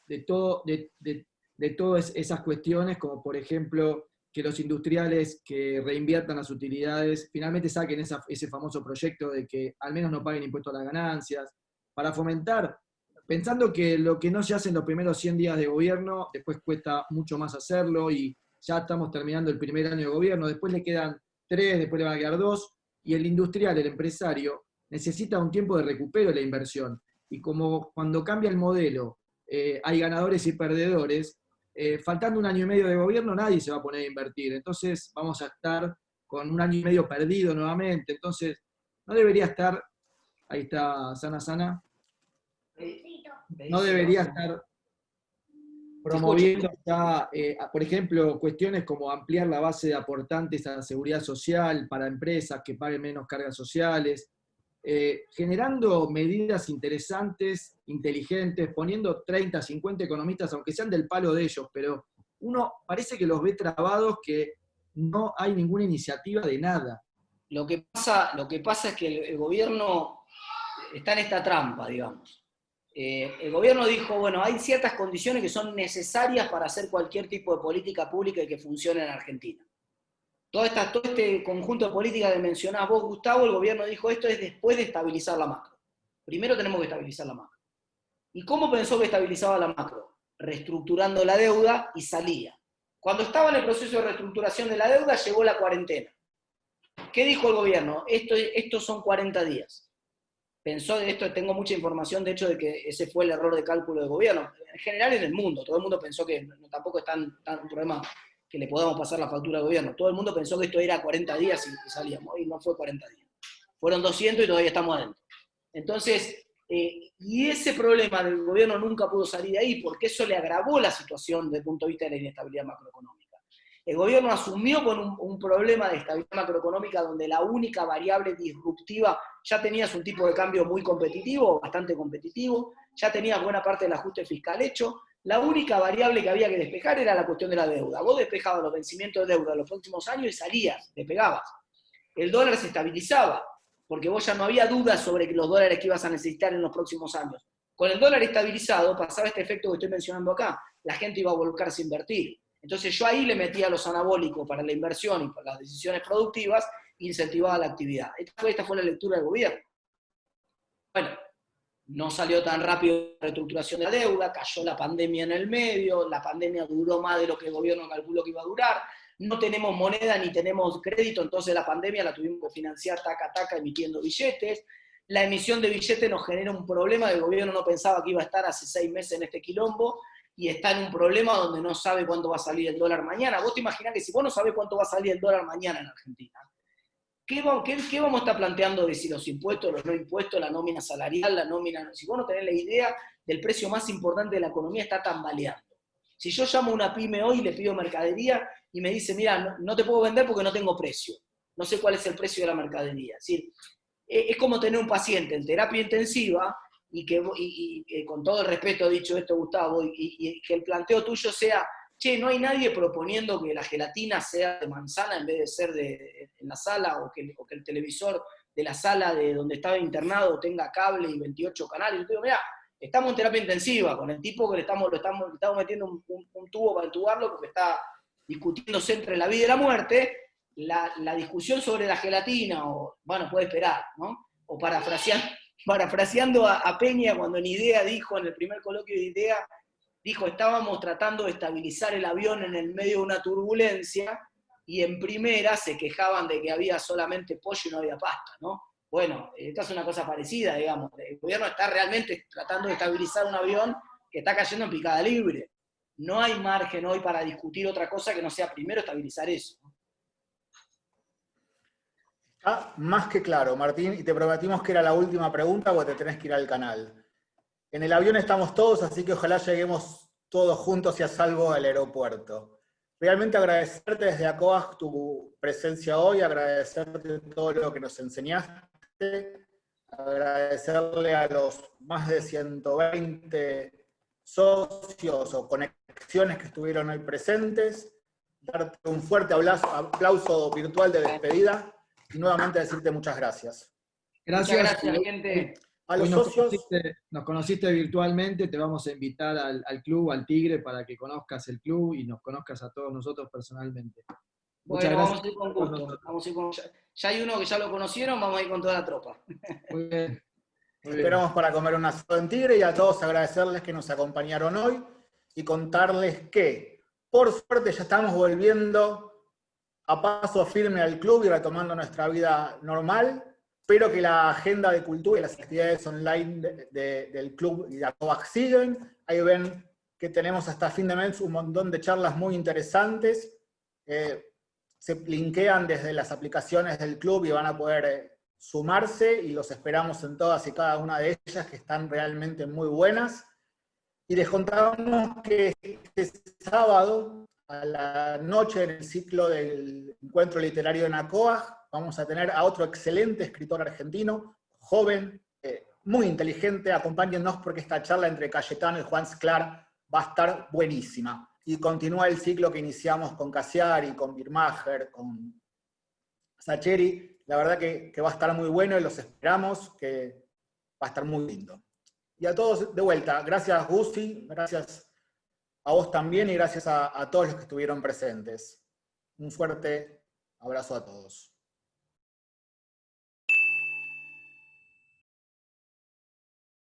todas esas cuestiones, como por ejemplo que los industriales que reinviertan las utilidades finalmente saquen ese famoso proyecto de que al menos no paguen impuestos a las ganancias, para fomentar, pensando que lo que no se hace en los primeros 100 días de gobierno, después cuesta mucho más hacerlo y ya estamos terminando el primer año de gobierno, después le quedan 3, después le van a quedar 2, y el industrial, el empresario, necesita un tiempo de recupero de la inversión. Y como cuando cambia el modelo, hay ganadores y perdedores, faltando 1 año y medio de gobierno nadie se va a poner a invertir. Entonces vamos a estar con 1 año y medio perdido nuevamente. Entonces no debería estar, ahí está Sana, no debería estar promoviendo ya, por ejemplo, cuestiones como ampliar la base de aportantes a la seguridad social para empresas que paguen menos cargas sociales, generando medidas interesantes, inteligentes, poniendo 30, 50 economistas, aunque sean del palo de ellos, pero uno parece que los ve trabados, que no hay ninguna iniciativa de nada. Lo que pasa es que el gobierno está en esta trampa, digamos. El gobierno dijo, bueno, hay ciertas condiciones que son necesarias para hacer cualquier tipo de política pública y que funcione en Argentina. Todo este conjunto de políticas que mencionás vos, Gustavo, el gobierno dijo, esto es después de estabilizar la macro. Primero tenemos que estabilizar la macro. ¿Y cómo pensó que estabilizaba la macro? Reestructurando la deuda y salía. Cuando estaba en el proceso de reestructuración de la deuda, llegó la cuarentena. ¿Qué dijo el gobierno? Estos son 40 días. Pensó de esto, tengo mucha información, de hecho, de que ese fue el error de cálculo del gobierno. En general en el mundo, todo el mundo pensó que tampoco es tan un problema que le podamos pasar la factura al gobierno. Todo el mundo pensó que esto era 40 días y salíamos, y no fue 40 días. Fueron 200 y todavía estamos adentro. Entonces, y ese problema del gobierno nunca pudo salir de ahí, porque eso le agravó la situación desde el punto de vista de la inestabilidad macroeconómica. El gobierno asumió con un problema de estabilidad macroeconómica donde la única variable disruptiva, ya tenías un tipo de cambio muy competitivo, bastante competitivo, ya tenías buena parte del ajuste fiscal hecho, la única variable que había que despejar era la cuestión de la deuda. Vos despejabas los vencimientos de deuda de los próximos años y salías, despegabas. El dólar se estabilizaba, porque vos ya no había dudas sobre los dólares que ibas a necesitar en los próximos años. Con el dólar estabilizado pasaba este efecto que estoy mencionando acá, la gente iba a volcarse a invertir. Entonces yo ahí le metía los anabólicos para la inversión y para las decisiones productivas e incentivaba la actividad. Esta fue la lectura del gobierno. Bueno, no salió tan rápido la reestructuración de la deuda, cayó la pandemia en el medio, la pandemia duró más de lo que el gobierno calculó que iba a durar, no tenemos moneda ni tenemos crédito, entonces la pandemia la tuvimos que financiar taca a taca emitiendo billetes. La emisión de billetes nos genera un problema, el gobierno no pensaba que iba a estar hace 6 meses en este quilombo, y está en un problema donde no sabe cuánto va a salir el dólar mañana. Vos te imaginás que si vos no sabés cuánto va a salir el dólar mañana en Argentina, ¿qué vamos a estar planteando de si los impuestos, los no impuestos, la nómina salarial, la nómina... Si vos no tenés la idea del precio más importante de la economía, está tambaleando. Si yo llamo a una pyme hoy y le pido mercadería y me dice, mira, no te puedo vender porque no tengo precio, no sé cuál es el precio de la mercadería. Es decir, es como tener un paciente en terapia intensiva y con todo el respeto dicho esto, Gustavo, y que el planteo tuyo sea, che, no hay nadie proponiendo que la gelatina sea de manzana en vez de ser en la sala, o que el televisor de la sala de donde estaba internado tenga cable y 28 canales. Yo digo, mira, estamos en terapia intensiva con el tipo que le estamos metiendo un tubo para entubarlo porque está discutiéndose entre la vida y la muerte. La discusión sobre la gelatina, bueno, puede esperar, ¿no? O parafraseando a Peña, cuando en IDEA dijo, en el primer coloquio de IDEA, dijo, estábamos tratando de estabilizar el avión en el medio de una turbulencia, y en primera se quejaban de que había solamente pollo y no había pasta, ¿no? Bueno, esta es una cosa parecida, digamos. El gobierno está realmente tratando de estabilizar un avión que está cayendo en picada libre. No hay margen hoy para discutir otra cosa que no sea primero estabilizar eso, ¿no? Está más que claro, Martín, y te prometimos que era la última pregunta porque te tenés que ir al canal. En el avión estamos todos, así que ojalá lleguemos todos juntos y a salvo al aeropuerto. Realmente agradecerte desde ACOAG tu presencia hoy, agradecerte todo lo que nos enseñaste, agradecerle a los más de 120 socios o conexiones que estuvieron hoy presentes, darte un fuerte aplauso virtual de despedida y nuevamente decirte muchas gracias. Muchas gracias, gente. A los socios... Nos conociste virtualmente, te vamos a invitar al club, al Tigre, para que conozcas el club y nos conozcas a todos nosotros personalmente. Muchas gracias. Vamos a ir con gusto. Ya hay uno que ya lo conocieron, vamos a ir con toda la tropa. Muy bien. Esperamos para comer un asado en Tigre, y a todos agradecerles que nos acompañaron hoy y contarles que, por suerte, ya estamos volviendo a paso firme al club y retomando nuestra vida normal, pero que la agenda de cultura y las actividades online del club y de ACOAG siguen. Ahí ven que tenemos hasta fin de mes un montón de charlas muy interesantes. Se linkean desde las aplicaciones del club y van a poder sumarse, y los esperamos en todas y cada una de ellas, que están realmente muy buenas. Y les contamos que este sábado, a la noche, en el ciclo del encuentro literario en ACOAG, vamos a tener a otro excelente escritor argentino, joven, muy inteligente. Acompáñennos porque esta charla entre Cayetano y Juan Sclar va a estar buenísima. Y continúa el ciclo que iniciamos con Cassiari, con Birmacher, con Sacheri. La verdad que va a estar muy bueno y los esperamos, que va a estar muy lindo. Y a todos de vuelta, gracias Gusi, gracias a vos también y gracias a todos los que estuvieron presentes. Un fuerte abrazo a todos.